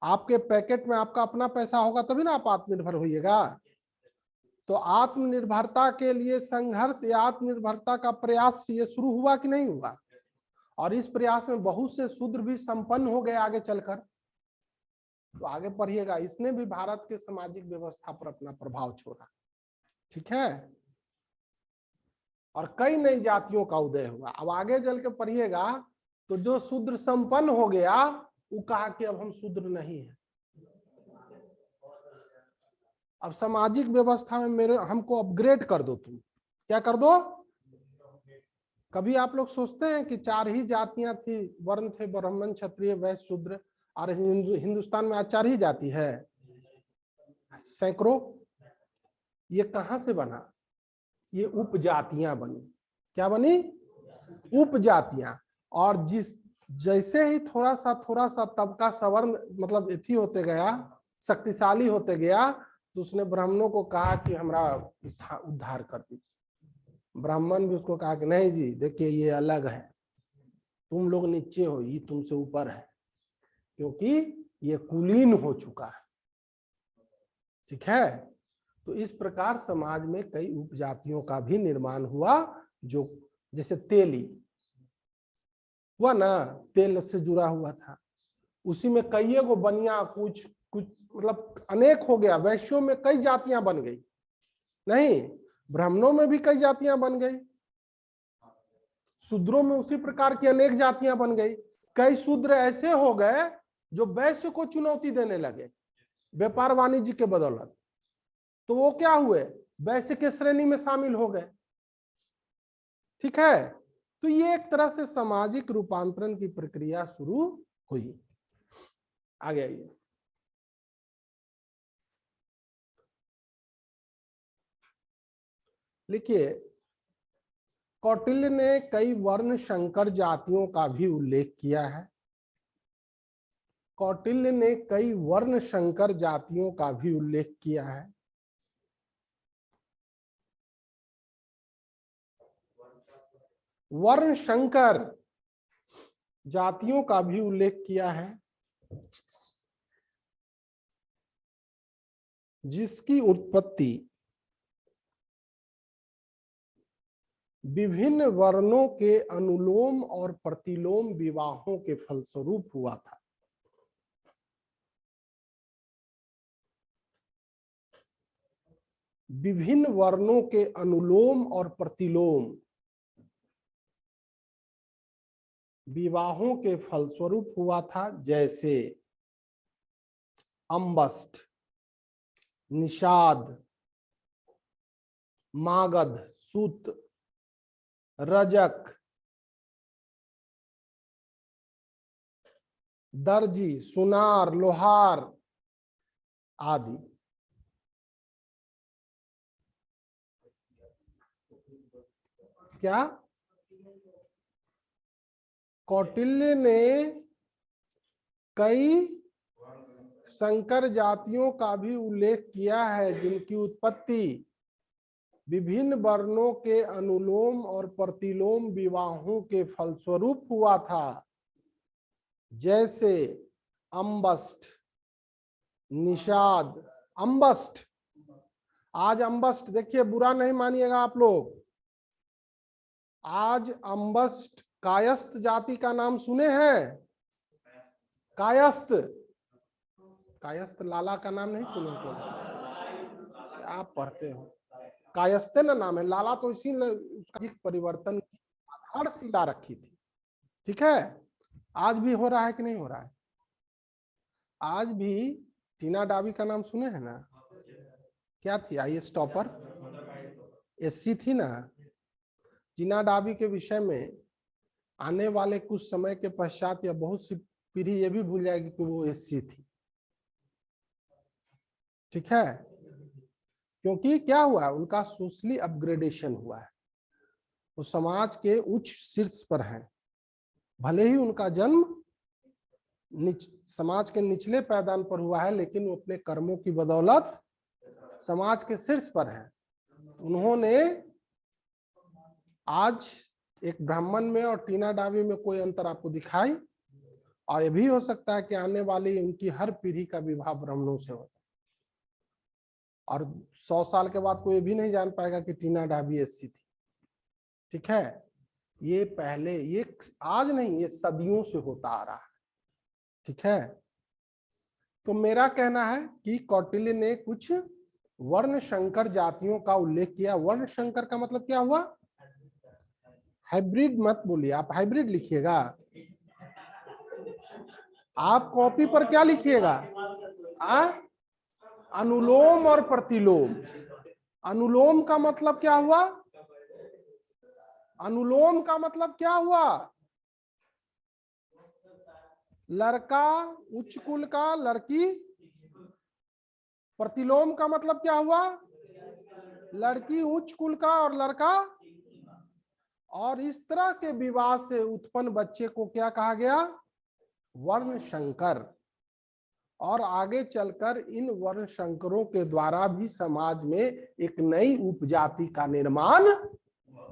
आपके पैकेट में आपका अपना पैसा होगा तभी ना आप आत्मनिर्भर होइएगा। तो आत्मनिर्भरता के लिए संघर्ष या आत्मनिर्भरता का प्रयास ये शुरू हुआ कि नहीं हुआ? और इस प्रयास में बहुत से शूद्र भी संपन्न हो गए आगे चलकर। तो आगे पढ़िएगा, इसने भी भारत के सामाजिक व्यवस्था पर अपना प्रभाव छोड़ा। ठीक है? और कई नई जातियों का उदय हुआ। अब आगे चल के पढ़िएगा तो जो शूद्र संपन्न हो गया वो कहा कि अब हम शूद्र नहीं है। अब सामाजिक व्यवस्था में मेरे हमको अपग्रेड कर दो। तुम क्या कर दो? कभी आप लोग सोचते हैं कि 4 ही जातियां थी, वर्ण थे, ब्राह्मण, क्षत्रिय, वैश्य, शूद्र, और हिंदुस्तान में आज 4 ही जाति है? सैकड़ों। ये कहां से बना? ये उपजातियां बनी। क्या बनी? उपजातियां। और जैसे ही थोड़ा सा तबका सवर्ण मतलब एथी होते गया, शक्तिशाली होते गया, तो उसने ब्राह्मणों को कहा कि हमारा उद्धार कर दीजिए। ब्राह्मण भी उसको कहा कि नहीं जी, देखिए ये अलग है, तुम लोग नीचे हो, ये तुमसे ऊपर है, क्योंकि ये कुलीन हो चुका है। ठीक है? तो इस प्रकार समाज में कई उपजातियों का भी निर्माण हुआ। जो जैसे तेली हुआ ना, तेल से जुड़ा हुआ था, उसी में कई गो बनिया, कुछ कुछ मतलब अनेक हो गया। वैश्यों में कई जातियां बन गई, नहीं, ब्राह्मणों में भी कई जातियां बन गई, शूद्रों में उसी प्रकार की अनेक जातियां बन गई। कई शूद्र ऐसे हो गए जो वैश्य को चुनौती देने लगे व्यापार वाणिज्य के बदौलत, तो वो क्या हुए? वैश्य के श्रेणी में शामिल हो गए। ठीक है? तो ये एक तरह से सामाजिक रूपांतरण की प्रक्रिया शुरू हुई। आगे आइए। लिखिए, कौटिल्य ने कई वर्ण संकर जातियों का भी उल्लेख किया है। कौटिल्य ने कई वर्ण संकर जातियों का भी उल्लेख किया है। वर्ण संकर जातियों का भी उल्लेख किया है, जिसकी उत्पत्ति विभिन्न वर्णों के अनुलोम और प्रतिलोम विवाहों के फलस्वरूप हुआ था। विभिन्न वर्णों के अनुलोम और प्रतिलोम विवाहों के फलस्वरूप हुआ था, जैसे अम्बस्ट, निषाद, मागध, सूत, रजक, दर्जी, सुनार, लोहार आदि। क्या? कौटिल्य ने कई संकर जातियों का भी उल्लेख किया है, जिनकी उत्पत्ति विभिन्न वर्णों के अनुलोम और प्रतिलोम विवाहों के फलस्वरूप हुआ था, जैसे अम्बस्ट, निषाद। अम्बस्ट, आज अम्बस्ट, देखिए बुरा नहीं मानिएगा आप लोग, आज अम्बस्ट कायस्थ जाति का नाम सुने हैं? कायस्थ, कायस्थ लाला का नाम नहीं सुने तो? क्या आप पढ़ते हो? कायस्थे ना नाम है, लाला तो इसीलिए उसका परिवर्तन की आधारशिला रखी थी। ठीक है, आज भी हो रहा है कि नहीं हो रहा है? आज भी टीना डाबी का नाम सुने हैं ना? क्या थी? आईएएस टॉपर, एससी थी ना? टीना डाबी के विषय में आने वाले कुछ समय के पश्चात या बहुत सी पीढ़ी ये भी भूल जाएगी कि वो एससी थी। ठीक है, क्योंकि क्या हुआ, उनका सोशली अपग्रेडेशन हुआ है, वो समाज के उच्च शीर्ष पर है, भले ही उनका जन्म समाज के निचले पैदान पर हुआ है, लेकिन वो अपने कर्मों की बदौलत समाज के शीर्ष पर है। उन्होंने आज एक ब्राह्मण में और टीना डाबी में कोई अंतर आपको दिखाई, और ये भी हो सकता है कि आने वाली उनकी हर पीढ़ी का विवाह ब्राह्मणों से हो, और 100 साल के बाद कोई भी नहीं जान पाएगा कि टीना डाबी एससी थी। ठीक है, ये पहले, ये आज नहीं, ये सदियों से होता आ रहा है। ठीक है, तो मेरा कहना है कि कौटिल्य ने कुछ वर्ण संकर जातियों का उल्लेख किया। वर्ण संकर का मतलब क्या हुआ? हाइब्रिड मत बोलिए, आप हाइब्रिड लिखिएगा। आप कॉपी पर क्या लिखिएगा? अनुलोम और प्रतिलोम। अनुलोम का मतलब क्या हुआ? अनुलोम का मतलब क्या हुआ? लड़का उच्च कुल का, लड़की। प्रतिलोम का मतलब क्या हुआ? लड़की उच्च कुल का और लड़का। और इस तरह के विवाह से उत्पन्न बच्चे को क्या कहा गया? वर्ण संकर। और आगे चलकर इन वर्ण संकरों के द्वारा भी समाज में एक नई उपजाति का निर्माण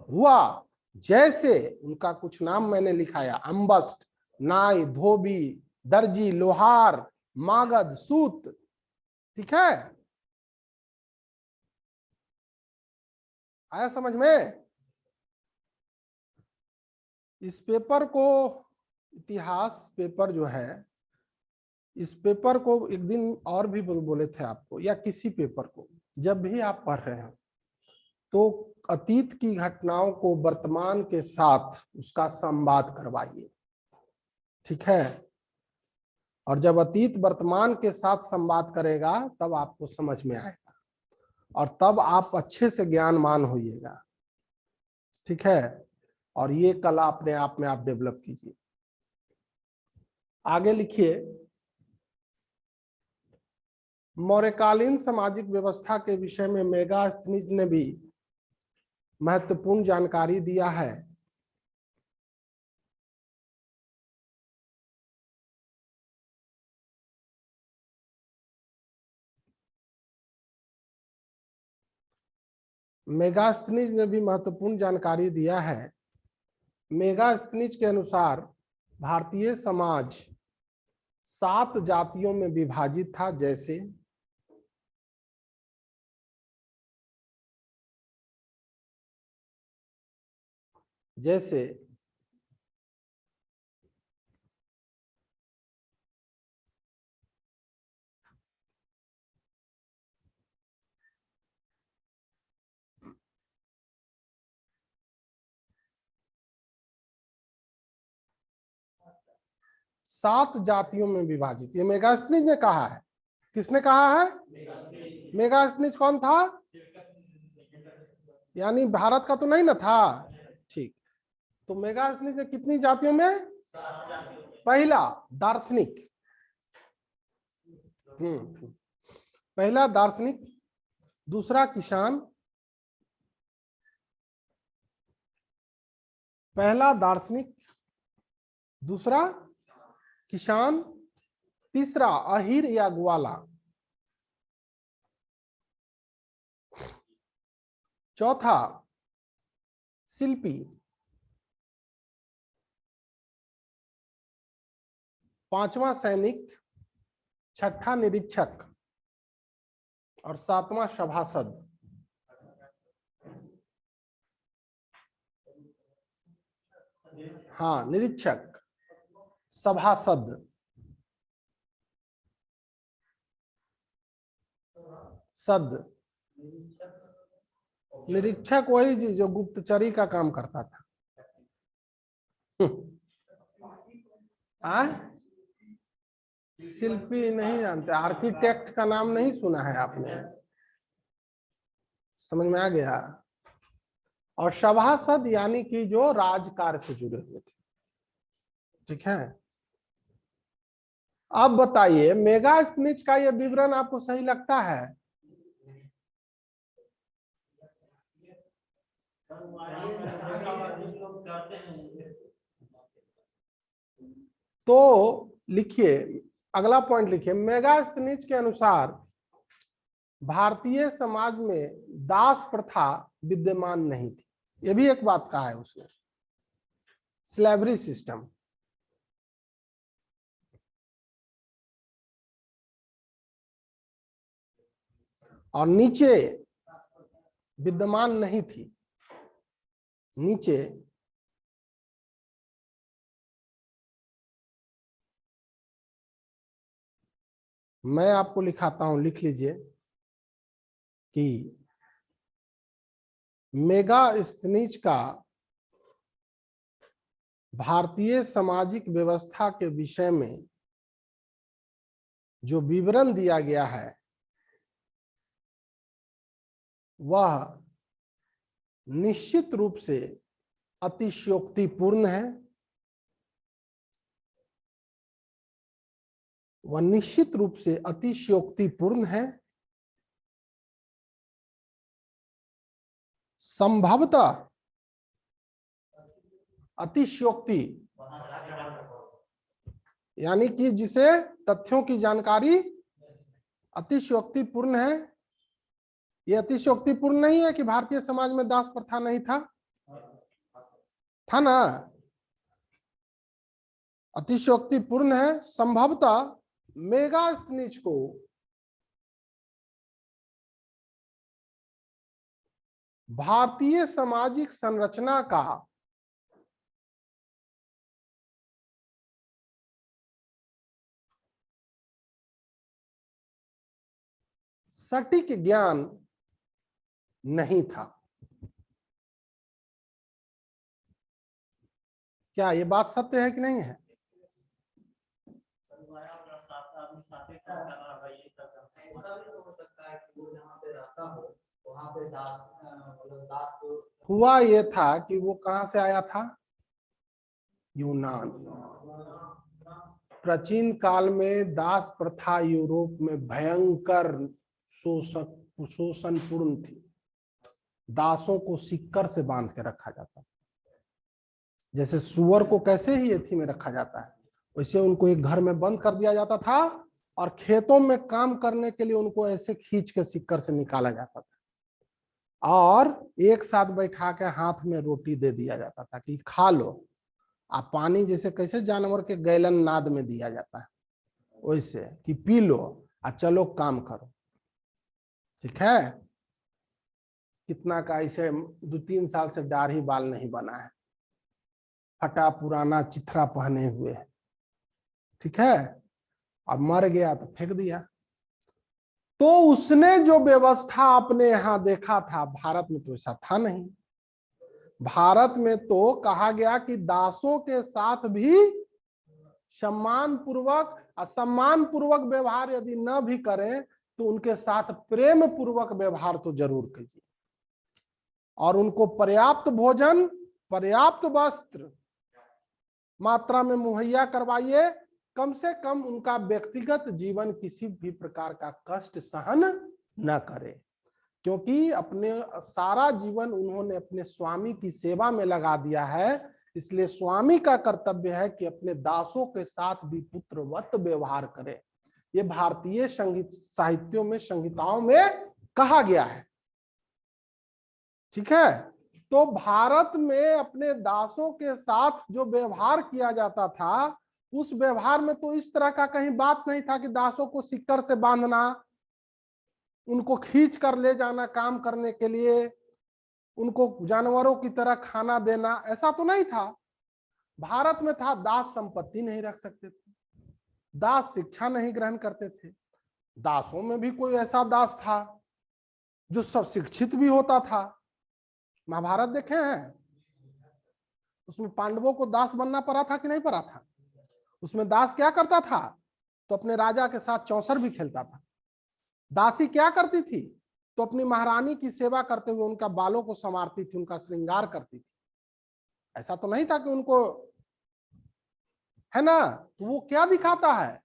हुआ। जैसे उनका कुछ नाम मैंने लिखाया, अम्बस्ट, नाई, धोबी, दर्जी, लोहार, मागध, सूत। ठीक है, आया समझ में? इस पेपर को, इतिहास पेपर जो है, इस पेपर को एक दिन और भी बोले थे आपको, या किसी पेपर को जब भी आप पढ़ रहे हैं तो अतीत की घटनाओं को वर्तमान के साथ उसका संवाद करवाइए। ठीक है, और जब अतीत वर्तमान के साथ संवाद करेगा तब आपको समझ में आएगा, और तब आप अच्छे से ज्ञानवान होइएगा। ठीक है, और ये कला अपने आप में आप डेवलप कीजिए। आगे लिखिए, मौर्यकालीन सामाजिक व्यवस्था के विषय में मेगास्थनीज ने भी महत्वपूर्ण जानकारी दिया है। मेगास्थनीज ने भी महत्वपूर्ण जानकारी दिया है। मेगास्थनीज के अनुसार भारतीय समाज 7 जातियों में विभाजित था, जैसे जैसे सात जातियों में विभाजित, ये मेगास्थनीज ने कहा है। किसने कहा है? मेगास्थनीज कौन था? यानी भारत का तो नहीं ना था? ठीक, तो मेगास्थनीज ने कितनी जातियों में? पहला दार्शनिक, पहला दार्शनिक, दूसरा किसान, पहला दार्शनिक, दूसरा किसान, तीसरा अहीर या ग्वाला, चौथा शिल्पी, पांचवा सैनिक, छठा निरीक्षक और सातवां सभासद। हाँ, निरीक्षक, सभासद, सद। निरीक्षक वही जी जो गुप्तचरी का काम करता था। शिल्पी नहीं जानते, आर्किटेक्ट का नाम नहीं सुना है आपने? समझ में आ गया। और सभासद यानी कि जो राजकार्य से जुड़े हुए थे। ठीक है, अब बताइए मेगास्थनीज का यह विवरण आपको सही लगता है? तो लिखिए, अगला पॉइंट लिखिए, मेगास्थनीज के अनुसार भारतीय समाज में दास प्रथा विद्यमान नहीं थी। यह भी एक बात कहा है उसने, स्लेवरी सिस्टम। और नीचे विद्यमान नहीं थी, नीचे मैं आपको लिखाता हूं, लिख लीजिए कि मेगास्थनीज का भारतीय सामाजिक व्यवस्था के विषय में जो विवरण दिया गया है वह निश्चित रूप से अतिशयोक्तिपूर्ण है। वह निश्चित रूप से अतिशयोक्तिपूर्ण है, संभवतः अतिशयोक्ति यानी कि जिसे तथ्यों की जानकारी अतिशयोक्तिपूर्ण है। यह अतिशयोक्तिपूर्ण नहीं है कि भारतीय समाज में दास प्रथा नहीं था, था ना? अतिशयोक्तिपूर्ण है, संभवतः मेगास्थनीज को भारतीय सामाजिक संरचना का सटीक ज्ञान नहीं था। क्या ये बात सत्य है कि नहीं है? हुआ ये था कि वो कहां से आया था? यूनान। प्राचीन काल में दास प्रथा यूरोप में भयंकर शोषणपूर्ण थी। दासों को सिक्कर से बांध के रखा जाता था। जैसे सुअर को कैसे ही एथी में रखा जाता है, वैसे उनको एक घर में बंद कर दिया जाता था और खेतों में काम करने के लिए उनको ऐसे खींच के सिक्कर से निकाला जाता था और एक साथ बैठा के हाथ में रोटी दे दिया जाता था कि खा लो। आप पानी जैसे कैसे जानवर के गैलन नाद में दिया जाता है वैसे कि पी लो और चलो काम करो। ठीक है, कितना का इसे 2-3 साल से दाढ़ी बाल नहीं बना है, फटा पुराना चिथरा पहने हुए है। ठीक है, अब मर गया तो फेंक दिया। तो उसने जो व्यवस्था आपने यहां देखा था, भारत में तो ऐसा था नहीं। भारत में तो कहा गया कि दासों के साथ भी सम्मान पूर्वक, असम्मान पूर्वक व्यवहार यदि न भी करें तो उनके साथ प्रेम पूर्वक व्यवहार तो जरूर कीजिए और उनको पर्याप्त भोजन, पर्याप्त वस्त्र मात्रा में मुहैया करवाइए। कम से कम उनका व्यक्तिगत जीवन किसी भी प्रकार का कष्ट सहन न करे, क्योंकि अपने सारा जीवन उन्होंने अपने स्वामी की सेवा में लगा दिया है। इसलिए स्वामी का कर्तव्य है कि अपने दासों के साथ भी पुत्रवत व्यवहार करे। ये भारतीय संगीत साहित्यों में, संहिताओं में कहा गया है। ठीक है। तो भारत में अपने दासों के साथ जो व्यवहार किया जाता था, उस व्यवहार में तो इस तरह का कहीं बात नहीं था कि दासों को सिक्कर से बांधना, उनको खींच कर ले जाना काम करने के लिए, उनको जानवरों की तरह खाना देना, ऐसा तो नहीं था। भारत में था दास संपत्ति नहीं रख सकते थे, दास शिक्षा नहीं ग्रहण करते थे। दासों में भी कोई ऐसा दास था जो सब शिक्षित भी होता था। महाभारत देखे हैं, उसमें पांडवों को दास बनना पड़ा था कि नहीं पड़ा था? उसमें दास क्या करता था? तो अपने राजा के साथ चौसर भी खेलता था। दासी क्या करती थी? तो अपनी महारानी की सेवा करते हुए उनका बालों को संवारती थी, उनका श्रृंगार करती थी। ऐसा तो नहीं था कि उनको, है ना? तो वो क्या दिखाता है?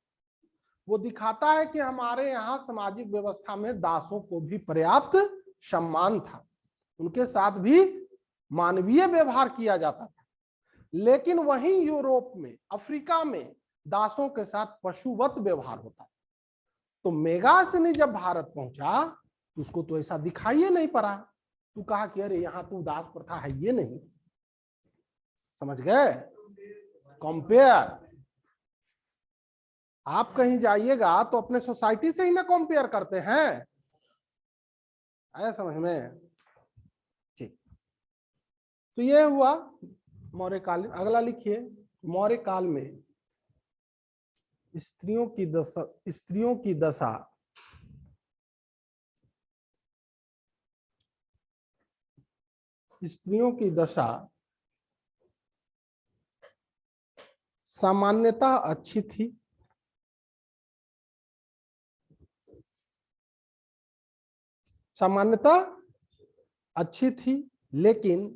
वो दिखाता है कि हमारे यहाँ सामाजिक व्यवस्था में दासों को भी पर्याप्त सम्मान था, उनके साथ भी मानवीय व्यवहार किया जाता था। लेकिन वहीं यूरोप में, अफ्रीका में दासों के साथ पशुवत व्यवहार होता था। तो मेगास्थनी जब भारत पहुंचा तो उसको तो ऐसा दिखाई नहीं पड़ा। तू कहा कि अरे यहाँ तो दास प्रथा है, ये नहीं। समझ गए? कंपेयर, आप कहीं जाइएगा तो अपने सोसाइटी से ही ना कंपेयर करते हैं। आया समझ में? ठीक। तो ये हुआ मौर्य काल। अगला लिखिए, मौर्य काल में स्त्रियों की दशा, स्त्रियों की दशा स्त्रियों की दशा सामान्यतः अच्छी थी, सामान्यतः अच्छी थी, लेकिन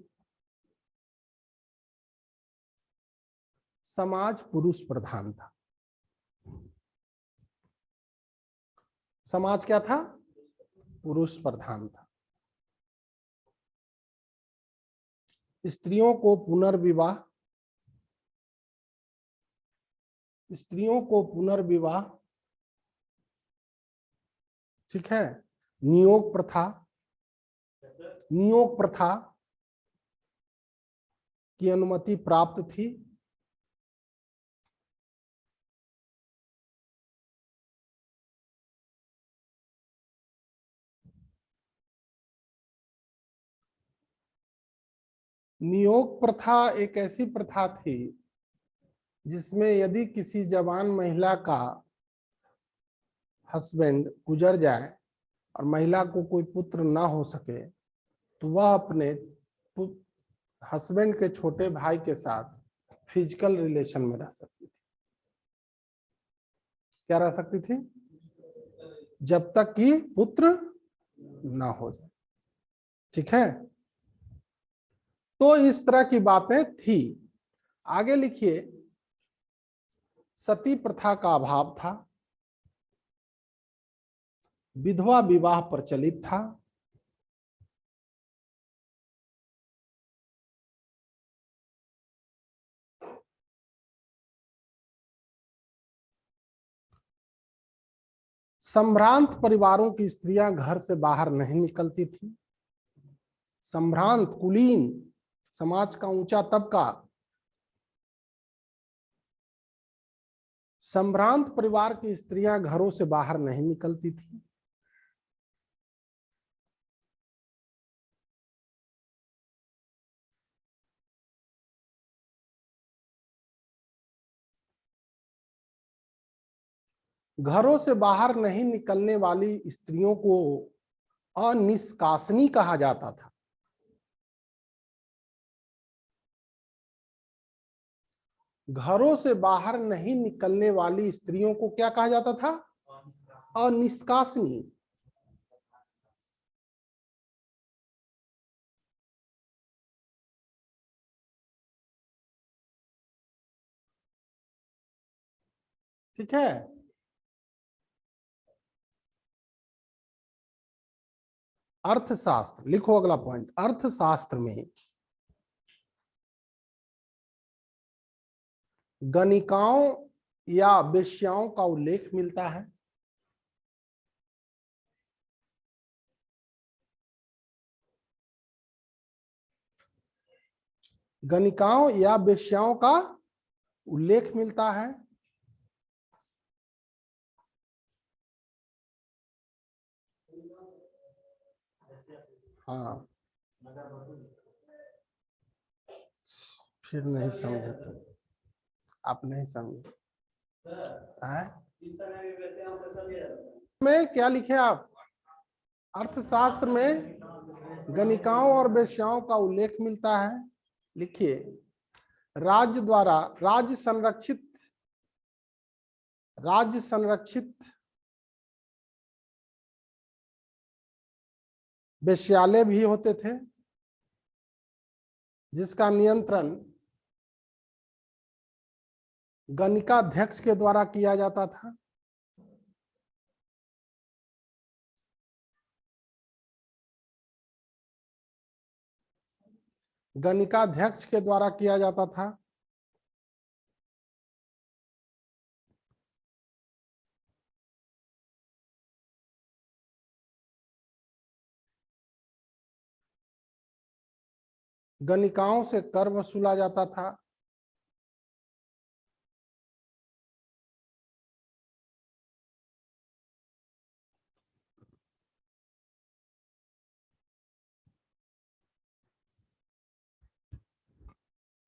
समाज पुरुष प्रधान था। समाज क्या था? पुरुष प्रधान था। स्त्रियों को पुनर्विवाह, स्त्रियों को पुनर्विवाह, ठीक है, नियोग प्रथा, नियोग प्रथा की अनुमति प्राप्त थी। नियोग प्रथा एक ऐसी प्रथा थी जिसमें यदि किसी जवान महिला का हस्बैंड गुजर जाए और महिला को कोई पुत्र ना हो सके, तो वह अपने हस्बैंड के छोटे भाई के साथ फिजिकल रिलेशन में रह सकती थी। क्या रह सकती थी? जब तक कि पुत्र ना हो जाए। ठीक है, तो इस तरह की बातें थी। आगे लिखिए, सती प्रथा का अभाव था, विधवा विवाह प्रचलित था, संभ्रांत परिवारों की स्त्रियां घर से बाहर नहीं निकलती थी। संभ्रांत, कुलीन, समाज का ऊंचा तबका, संभ्रांत परिवार की स्त्रियां घरों से बाहर नहीं निकलती थी। घरों से बाहर नहीं निकलने वाली स्त्रियों को अनिष्कासनी कहा जाता था। घरों से बाहर नहीं निकलने वाली स्त्रियों को क्या कहा जाता था? अनिष्कासनी। ठीक है, अर्थशास्त्र लिखो। अगला पॉइंट, अर्थशास्त्र में गणिकाओं या वेश्याओं का उल्लेख मिलता है। गणिकाओं या वेश्याओं का उल्लेख मिलता है। हाँ, फिर नहीं समझे तो आप नहीं समझे में क्या लिखे आप? अर्थशास्त्र में गणिकाओं और वेश्याओं का उल्लेख मिलता है। लिखिए, राज्य द्वारा राज्य संरक्षित वेश्यालय भी होते थे, जिसका नियंत्रण गणिकाध्यक्ष के द्वारा किया जाता था। गणिकाध्यक्ष के द्वारा किया जाता था। गणिकाओं से कर वसूला जाता था।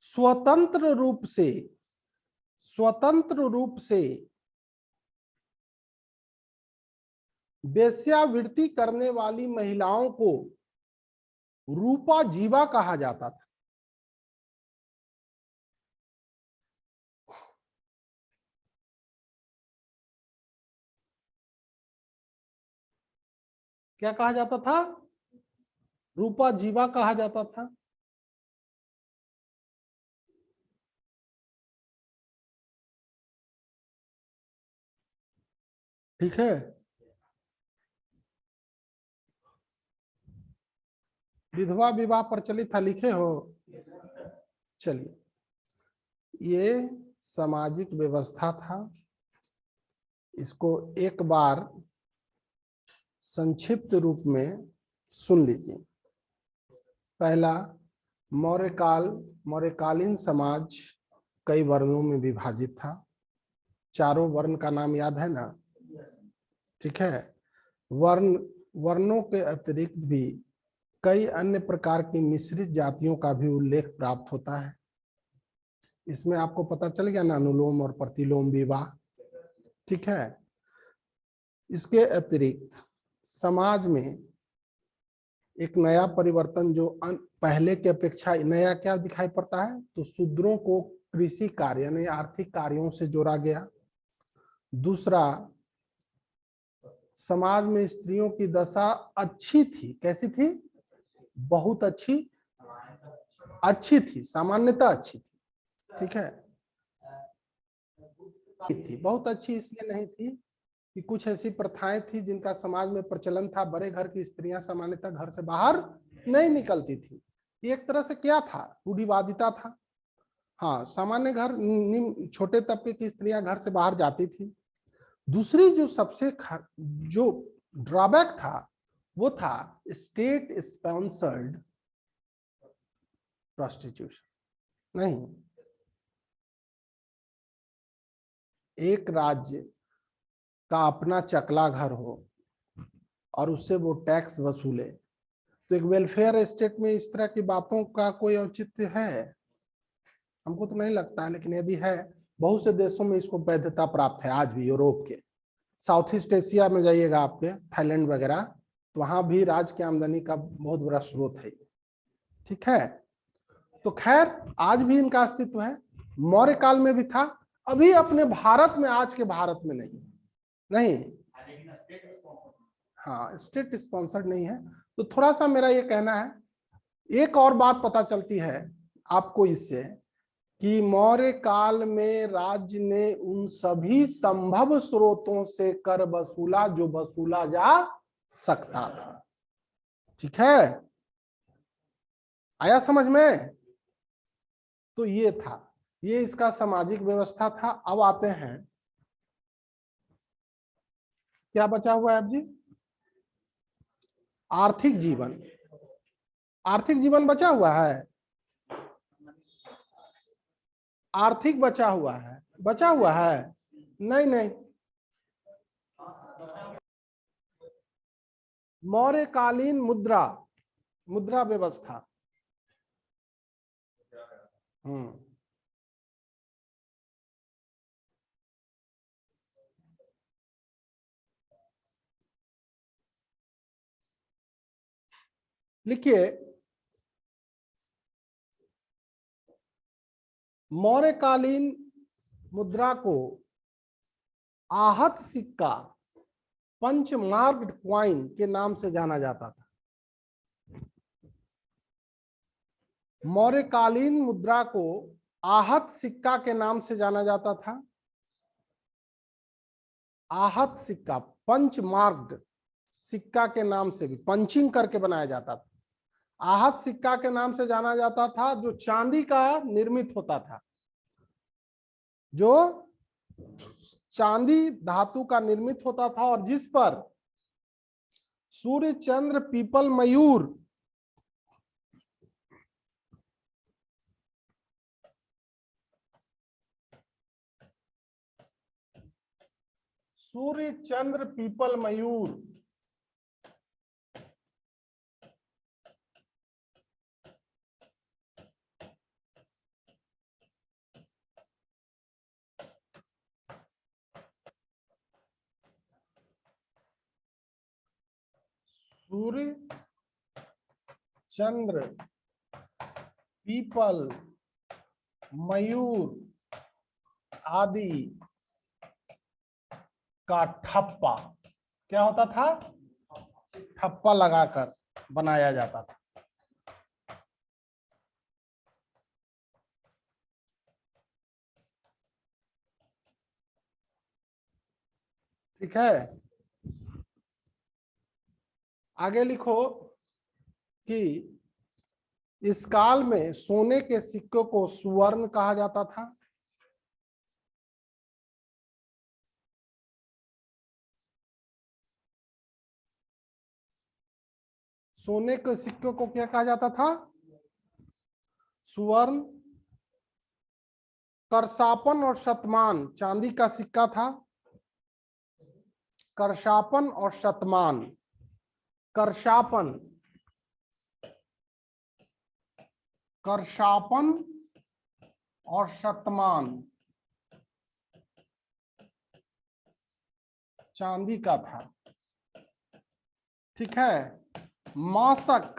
स्वतंत्र रूप से वेश्यावृत्ति करने वाली महिलाओं को रूपा जीवा कहा जाता था। क्या कहा जाता था? रूपा जीवा कहा जाता था। ठीक है, विधवा विवाह प्रचलित था, लिखे हो? चलिए, ये सामाजिक व्यवस्था था। इसको एक बार संक्षिप्त रूप में सुन लीजिए। पहला, मौर्यकालीन समाज कई वर्णों में विभाजित था। चारों वर्ण का नाम याद है ना? ठीक है। वर्णों के अतिरिक्त भी कई अन्य प्रकार की मिश्रित जातियों का भी उल्लेख प्राप्त होता है। इसमें आपको पता चल गया ना, अनुलोम और प्रतिलोम विवाह। ठीक है। इसके अतिरिक्त समाज में एक नया परिवर्तन जो पहले की अपेक्षा नया क्या दिखाई पड़ता है, तो शूद्रों को कृषि कार्य यानी आर्थिक कार्यों से जोड़ा गया। दूसरा, समाज में स्त्रियों की दशा अच्छी थी। कैसी थी? बहुत अच्छी थी, सामान्यतः अच्छी थी। ठीक है, थी बहुत अच्छी इसलिए नहीं थी कि कुछ ऐसी प्रथाएं थी जिनका समाज में प्रचलन था। बड़े घर की स्त्रियां सामान्यतः घर से बाहर नहीं निकलती थी। एक तरह से क्या था? रूढ़िवादिता था। हाँ, सामान्य घर, छोटे तबके की स्त्रियां घर से बाहर जाती थी। दूसरी जो सबसे जो ड्रॉबैक था वो था स्टेट स्पॉन्सर्ड प्रोस्टिट्यूशन। नहीं, एक राज्य का अपना चकला घर हो और उससे वो टैक्स वसूले, तो एक वेलफेयर स्टेट में इस तरह की बातों का कोई औचित्य है? हमको तो नहीं लगता है, लेकिन यदि है, बहुत से देशों में इसको वैधता प्राप्त है आज भी। यूरोप के, साउथ ईस्ट एशिया में जाइएगा आपके, थाईलैंड वगैरह, तो वहां भी राज्य की आमदनी का बहुत बड़ा स्रोत है। ठीक है, तो खैर आज भी इनका अस्तित्व है। मौर्य काल में भी था, अभी अपने भारत में, आज के भारत में नहीं। हाँ, स्टेट स्पॉन्सर्ड नहीं है। तो थोड़ा सा मेरा ये कहना है, एक और बात पता चलती है आपको इससे, कि मौर्य काल में राज्य ने उन सभी संभव स्रोतों से कर वसूला जो वसूला जा सकता था। ठीक है, आया समझ में? तो ये था, ये इसका सामाजिक व्यवस्था था। अब आते हैं, क्या बचा हुआ है अब जी? आर्थिक जीवन। आर्थिक जीवन बचा हुआ है। आर्थिक बचा हुआ है, बचा हुआ है, नहीं नहीं, मौर्यकालीन मुद्रा, मुद्रा व्यवस्था। हम्म, लिखिए मौर्यकालीन मुद्रा को आहत सिक्का, पंचमार्ग क्वाइन के नाम से जाना जाता था। मौर्यकालीन मुद्रा को आहत सिक्का के नाम से जाना जाता था। आहत सिक्का, पंचमार्ग सिक्का के नाम से भी पंचिंग करके बनाया जाता था। आहत सिक्का के नाम से जाना जाता था, जो चांदी का निर्मित होता था, जो चांदी धातु का निर्मित होता था और जिस पर सूर्य चंद्र पीपल मयूर सूर्य चंद्र पीपल मयूर सूर्य चंद्र पीपल मयूर आदि का ठप्पा, क्या होता था, ठप्पा लगाकर बनाया जाता था। ठीक है, आगे लिखो कि इस काल में सोने के सिक्कों को सुवर्ण कहा जाता था। सोने के सिक्कों को क्या कहा जाता था, सुवर्ण। करशापन और शतमान चांदी का सिक्का था। करशापन और शतमान, करशापन, करशापन और शतमान चांदी का था। ठीक है, माशक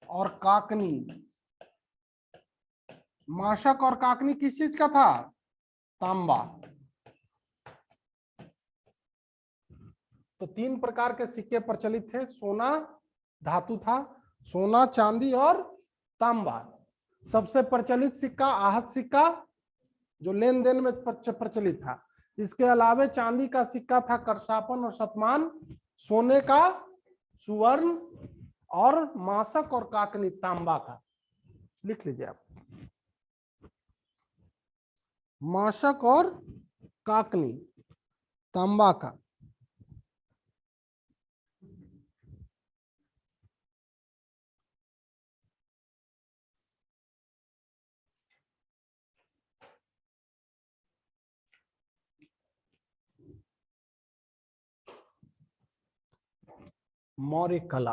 और काकनी, माशक और काकनी किस चीज का था, तांबा। तो तीन प्रकार के सिक्के प्रचलित थे, सोना धातु था, सोना चांदी और तांबा। सबसे प्रचलित सिक्का आहत सिक्का, जो लेन देन में प्रचलित था। इसके अलावे चांदी का सिक्का था करशापन और शतमान, सोने का सुवर्ण और माशक और काकनी तांबा का। लिख लीजिए आप, माशक और काकनी तांबा का। मौर्य कला,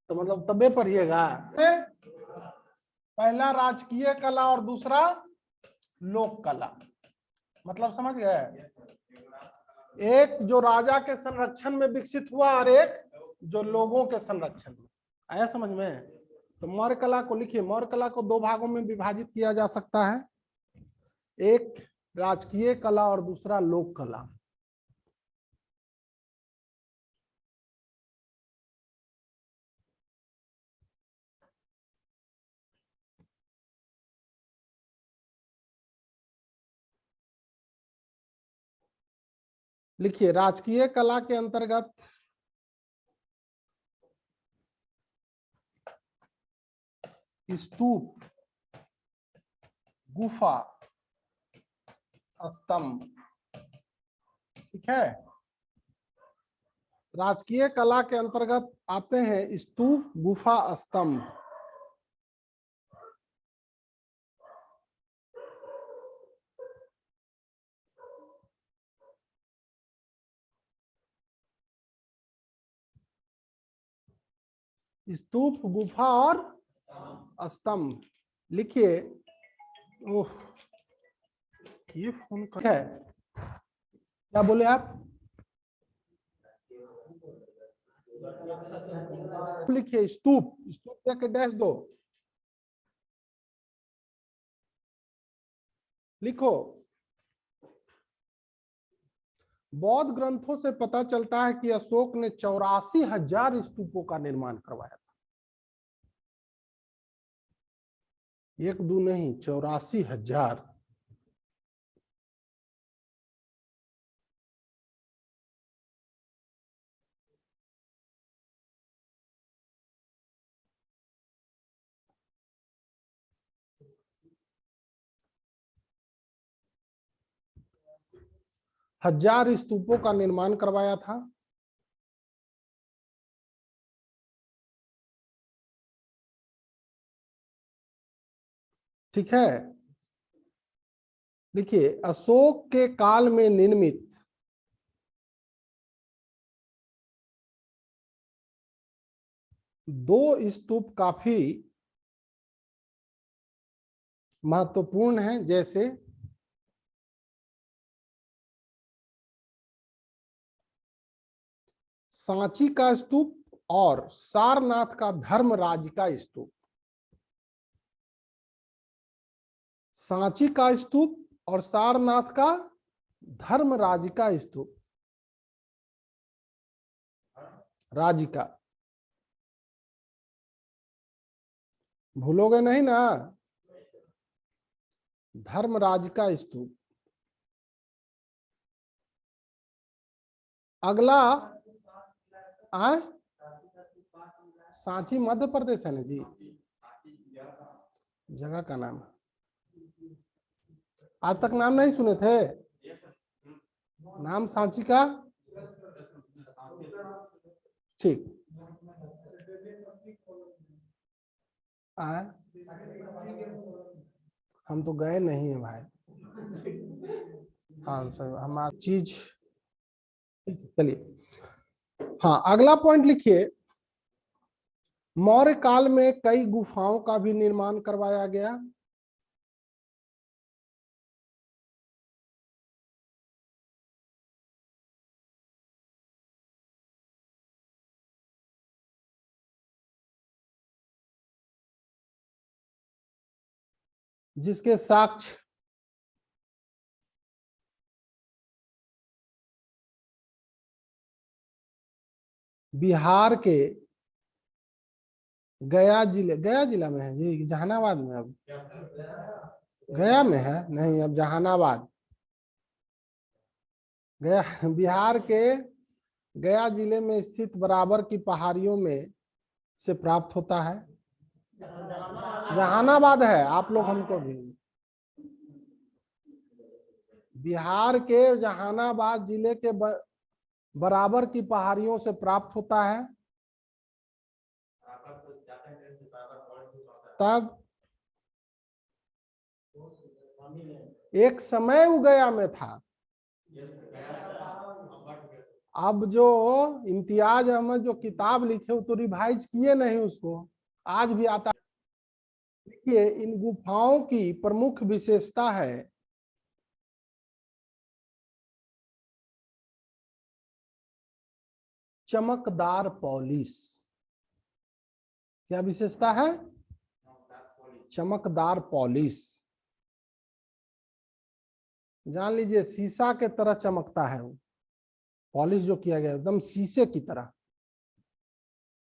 तो मतलब तबे पढ़िएगा। पहला राजकीय कला और दूसरा लोक कला, मतलब समझ गए। एक जो राजा के संरक्षण में विकसित हुआ और एक जो लोगों के संरक्षण में आया, समझ में। तो मौर्य कला को लिखिए, मौर्य कला को दो भागों में विभाजित किया जा सकता है, एक राजकीय कला और दूसरा लोक कला। लिखिए, राजकीय कला के अंतर्गत स्तूप, गुफा, स्तंभ। ठीक है, राजकीय कला के अंतर्गत आते हैं स्तूप, गुफा, स्तंभ। स्तूप, गुफा और स्तंभ। लिखिए, ओह ये फोन है, क्या बोले आप? लिखिए स्तूप, स्तूप जाके डैश दो, लिखो। बौद्ध ग्रंथों से पता चलता है कि अशोक ने 84,000 स्तूपों का निर्माण करवाया था। एक दो नहीं, 84,000। हजार स्तूपों का निर्माण करवाया था। ठीक है, देखिए, अशोक के काल में निर्मित दो स्तूप काफी महत्वपूर्ण हैं, जैसे सांची का स्तूप और सारनाथ का धर्मराज का स्तूप। सांची का स्तूप और सारनाथ का धर्मराज का स्तूप। राजिका, भूलोगे नहीं ना? धर्मराज का स्तूप। अगला आए, सांची मध्य प्रदेश है ना जी, जगह का नाम। आज तक नाम नहीं सुने थे? नाम सांची का, ठीक। आए, हम तो गए नहीं है भाई। हाँ सर, हमारी चीज, चलिए। हाँ, अगला पॉइंट लिखिए, मौर्य काल में कई गुफाओं का भी निर्माण करवाया गया। जिसके साक्ष्य बिहार के गया जिला में है जी, जहानाबाद में? अब गया में है नहीं, अब जहानाबाद। गया, बिहार के गया जिले में स्थित बराबर की पहाड़ियों में से प्राप्त होता है। जहानाबाद है, आप लोग हमको भी। बिहार के जहानाबाद जिले के बराबर की पहाड़ियों से प्राप्त होता है। तब एक समय वो गया में था। अब जो इम्तियाज अहमद जो किताब लिखे, वो तो रिवाइज किए नहीं उसको, आज भी आता। देखिए, इन गुफाओं की प्रमुख विशेषता है चमकदार पॉलिश। क्या विशेषता है? चमकदार पॉलिश। जान लीजिए, शीशा के तरह चमकता है वो पॉलिश जो किया गया, एकदम शीशे की तरह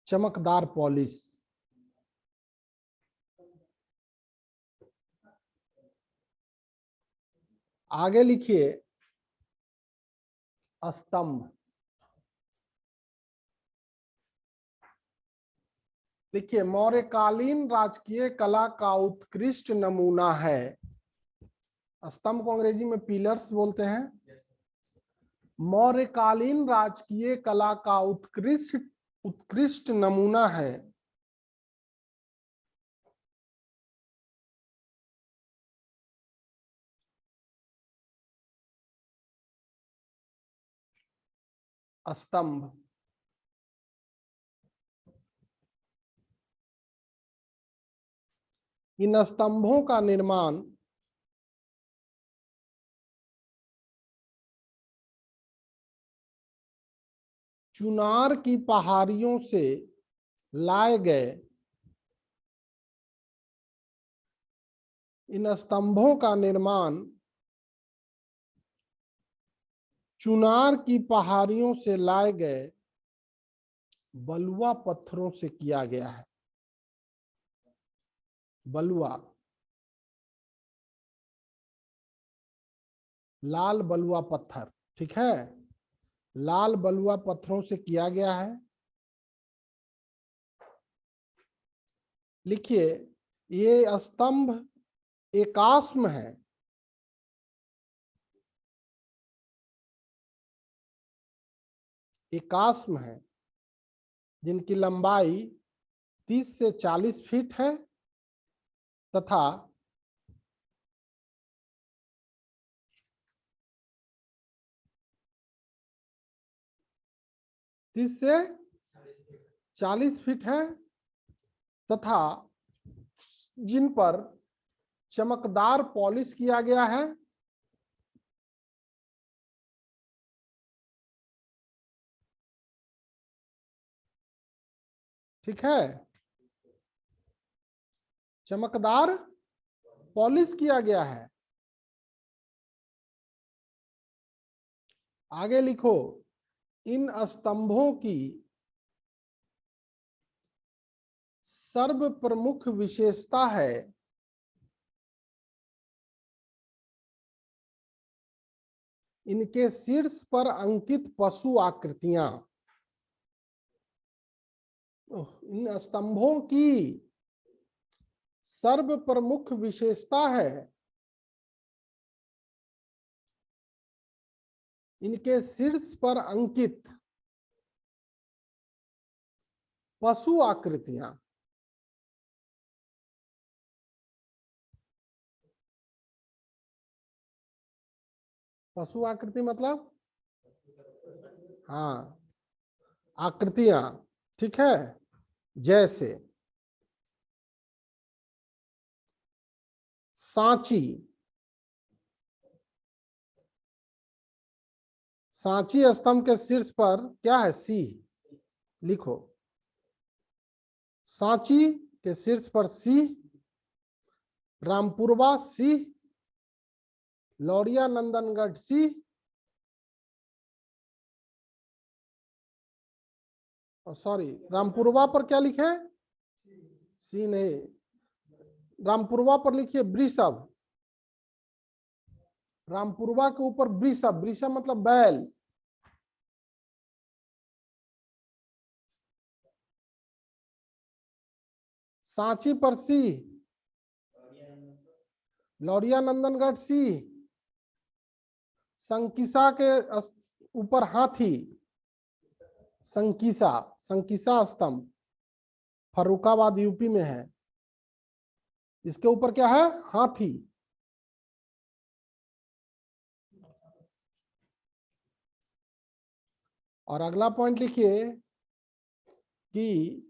चमकदार पॉलिश। आगे लिखिए, स्तंभ। देखिए, मौर्यकालीन राजकीय कला का उत्कृष्ट नमूना है। स्तंभ को अंग्रेजी में पिलर्स बोलते हैं। मौर्यकालीन राजकीय कला का उत्कृष्ट नमूना है। स्तंभ। इन स्तंभों का निर्माण चुनार की पहाड़ियों से लाए गए इन स्तंभों का निर्माण चुनार की पहाड़ियों से लाए गए बलुआ पत्थरों से किया गया है। बलुआ, लाल बलुआ पत्थर, ठीक है, लाल बलुआ पत्थरों से किया गया है। लिखिए, ये स्तंभ एकास्म है। एकास्म है, जिनकी लंबाई 30 से 40 फीट है तथा से 40 फीट है तथा जिन पर चमकदार पॉलिश किया गया है। ठीक है, चमकदार पॉलिश किया गया है। आगे लिखो, इन स्तंभों की सर्व प्रमुख विशेषता है इनके शीर्ष पर अंकित पशु आकृतियां। इन स्तंभों की सर्व प्रमुख विशेषता है इनके शीर्ष पर अंकित पशु आकृतियां। पशु आकृति मतलब, हाँ, आकृतियां, ठीक है, जैसे सांची। सांची स्तंभ के शीर्ष पर क्या है? सिंह। लिखो, सांची के शीर्ष पर सिंह, रामपुरवा सिंह, लौरिया नंदनगढ़ सिंह, सॉरी, रामपुरवा पर क्या लिखे? सिंह नहीं, रामपुरवा पर लिखिए वृषभ। रामपुरवा के ऊपर वृषभ, वृषभ मतलब बैल। सांची पर सिंह, लौरिया नंदनगढ़ सिंह, संकिसा के ऊपर हाथी, संकिसा, संकिसा स्तंभ फर्रुखाबाद यूपी में है। इसके ऊपर क्या है? हाथी। और अगला पॉइंट लिखिए कि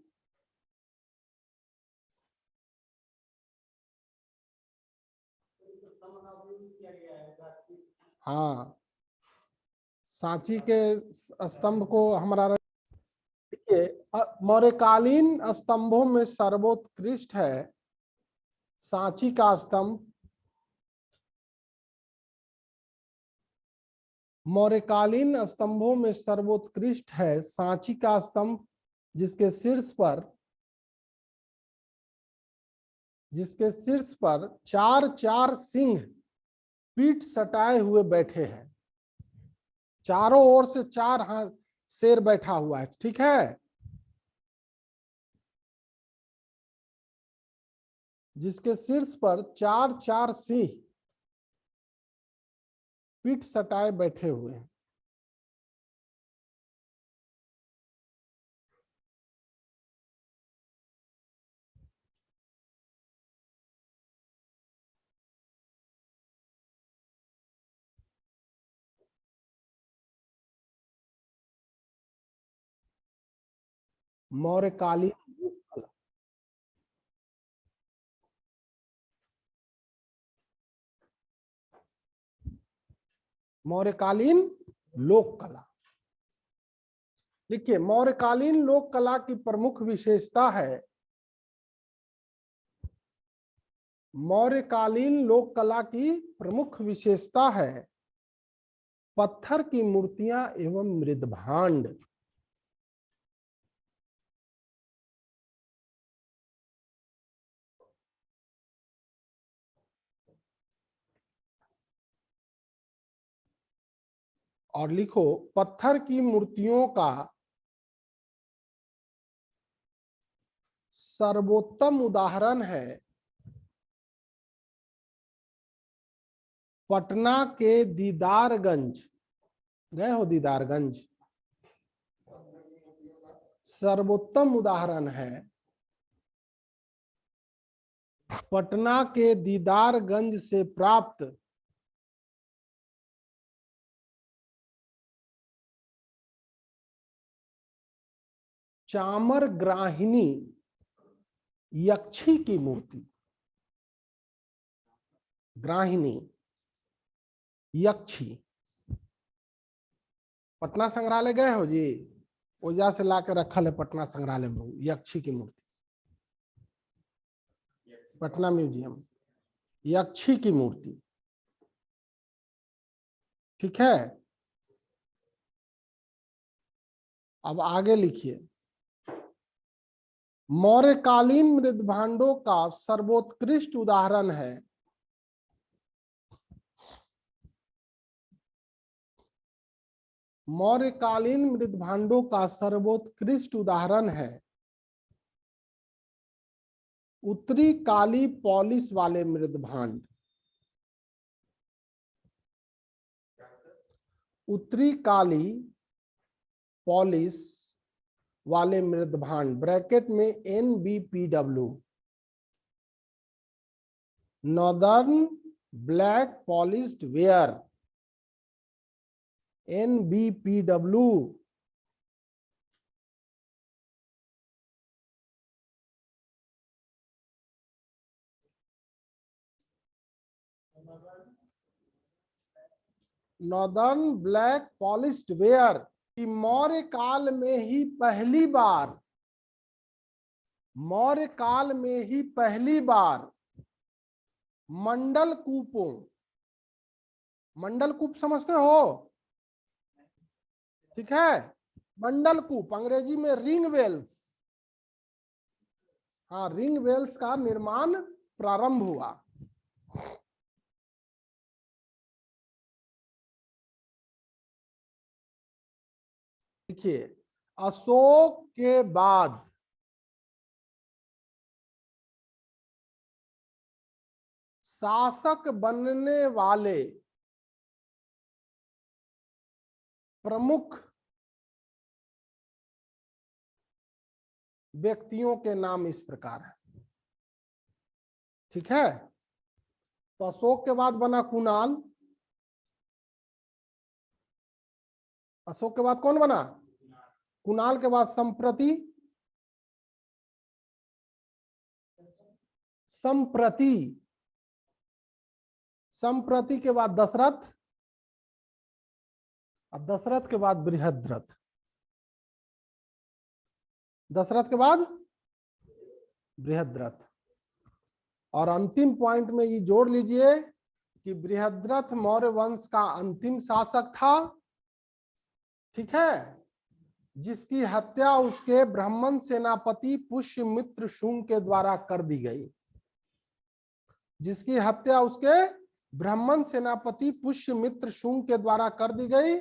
हाँ, सांची के स्तंभ को हमारा, देखिए, मौर्यकालीन स्तंभों में सर्वोत्कृष्ट है सांची का स्तंभ। मौर्यकालीन स्तंभों में सर्वोत्कृष्ट है सांची का स्तंभ, जिसके शीर्ष पर चार चार सिंह पीठ सटाए हुए बैठे हैं। चारों ओर से 4 हाथ शेर बैठा हुआ है, ठीक है, जिसके शीर्ष पर 4 सिंह पीठ सटाए बैठे हुए हैं। मौर्यकालीन लोक कला। मौर्यकालीन लोक कला, देखिए मौर्यकालीन लोक कला की प्रमुख विशेषता है, मौर्यकालीन लोक कला की प्रमुख विशेषता है पत्थर की मूर्तियां एवं मृदभांड। और लिखो, पत्थर की मूर्तियों का सर्वोत्तम उदाहरण है पटना के दीदारगंज। गए हो दीदारगंज? सर्वोत्तम उदाहरण है पटना के दीदारगंज से प्राप्त चामर ग्राहिनी यक्षी की मूर्ति। ग्राहिनी यक्षी। पटना संग्रहालय गए हो जी? ओजा से लाकर रखल है पटना संग्रहालय में यक्षी की मूर्ति, पटना म्यूजियम, यक्षी की मूर्ति, ठीक है। अब आगे लिखिए, मौर्यकालीन मृदभांडों का सर्वोत्कृष्ट उदाहरण है मौर्यकालीन मृदभांडों का सर्वोत्कृष्ट उदाहरण है उत्तरी काली पॉलिश वाले मृदभांड। उत्तरी काली पॉलिश वाले मृदभांड, ब्रैकेट में NBPW, northern black polished where, NBPW। Northern black polished where की मौर्य काल में ही पहली बार, मौर्य काल में ही पहली बार मंडल कूपों, मंडल कूप समझते हो? ठीक है, मंडल कूप, अंग्रेजी में रिंग वेल्स, हाँ रिंग वेल्स का निर्माण प्रारंभ हुआ। देखिए, अशोक के बाद शासक बनने वाले प्रमुख व्यक्तियों के नाम इस प्रकार है, ठीक है। तो अशोक के बाद बना कुणाल, अशोक के बाद कौन बना? कुणाल के बाद संप्रति, संप्रति, संप्रति के बाद दशरथ, अब दशरथ के बाद बृहद्रथ, दशरथ के बाद बृहद्रथ। और अंतिम पॉइंट में ये जोड़ लीजिए कि बृहद्रथ मौर्य वंश का अंतिम शासक था, ठीक है, जिसकी हत्या उसके ब्राह्मण सेनापति पुष्यमित्र शुंग के द्वारा कर दी गई, जिसकी हत्या उसके ब्राह्मण सेनापति पुष्यमित्र शुंग के द्वारा कर दी गई।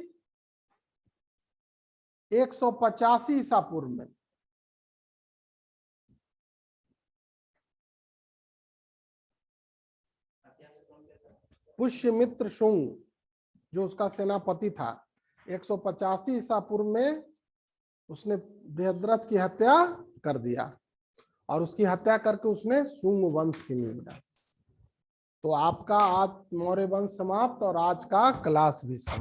185 ईसा पूर्व में पुष्यमित्र शुंग जो उसका सेनापति था, 185 ईसा पूर्व में उसने बृहद्रथ की हत्या कर दिया और उसकी हत्या करके उसने शुंग वंश की नींव डाली। तो आपका आज मौर्य वंश समाप्त और आज का क्लास भी समाप्त।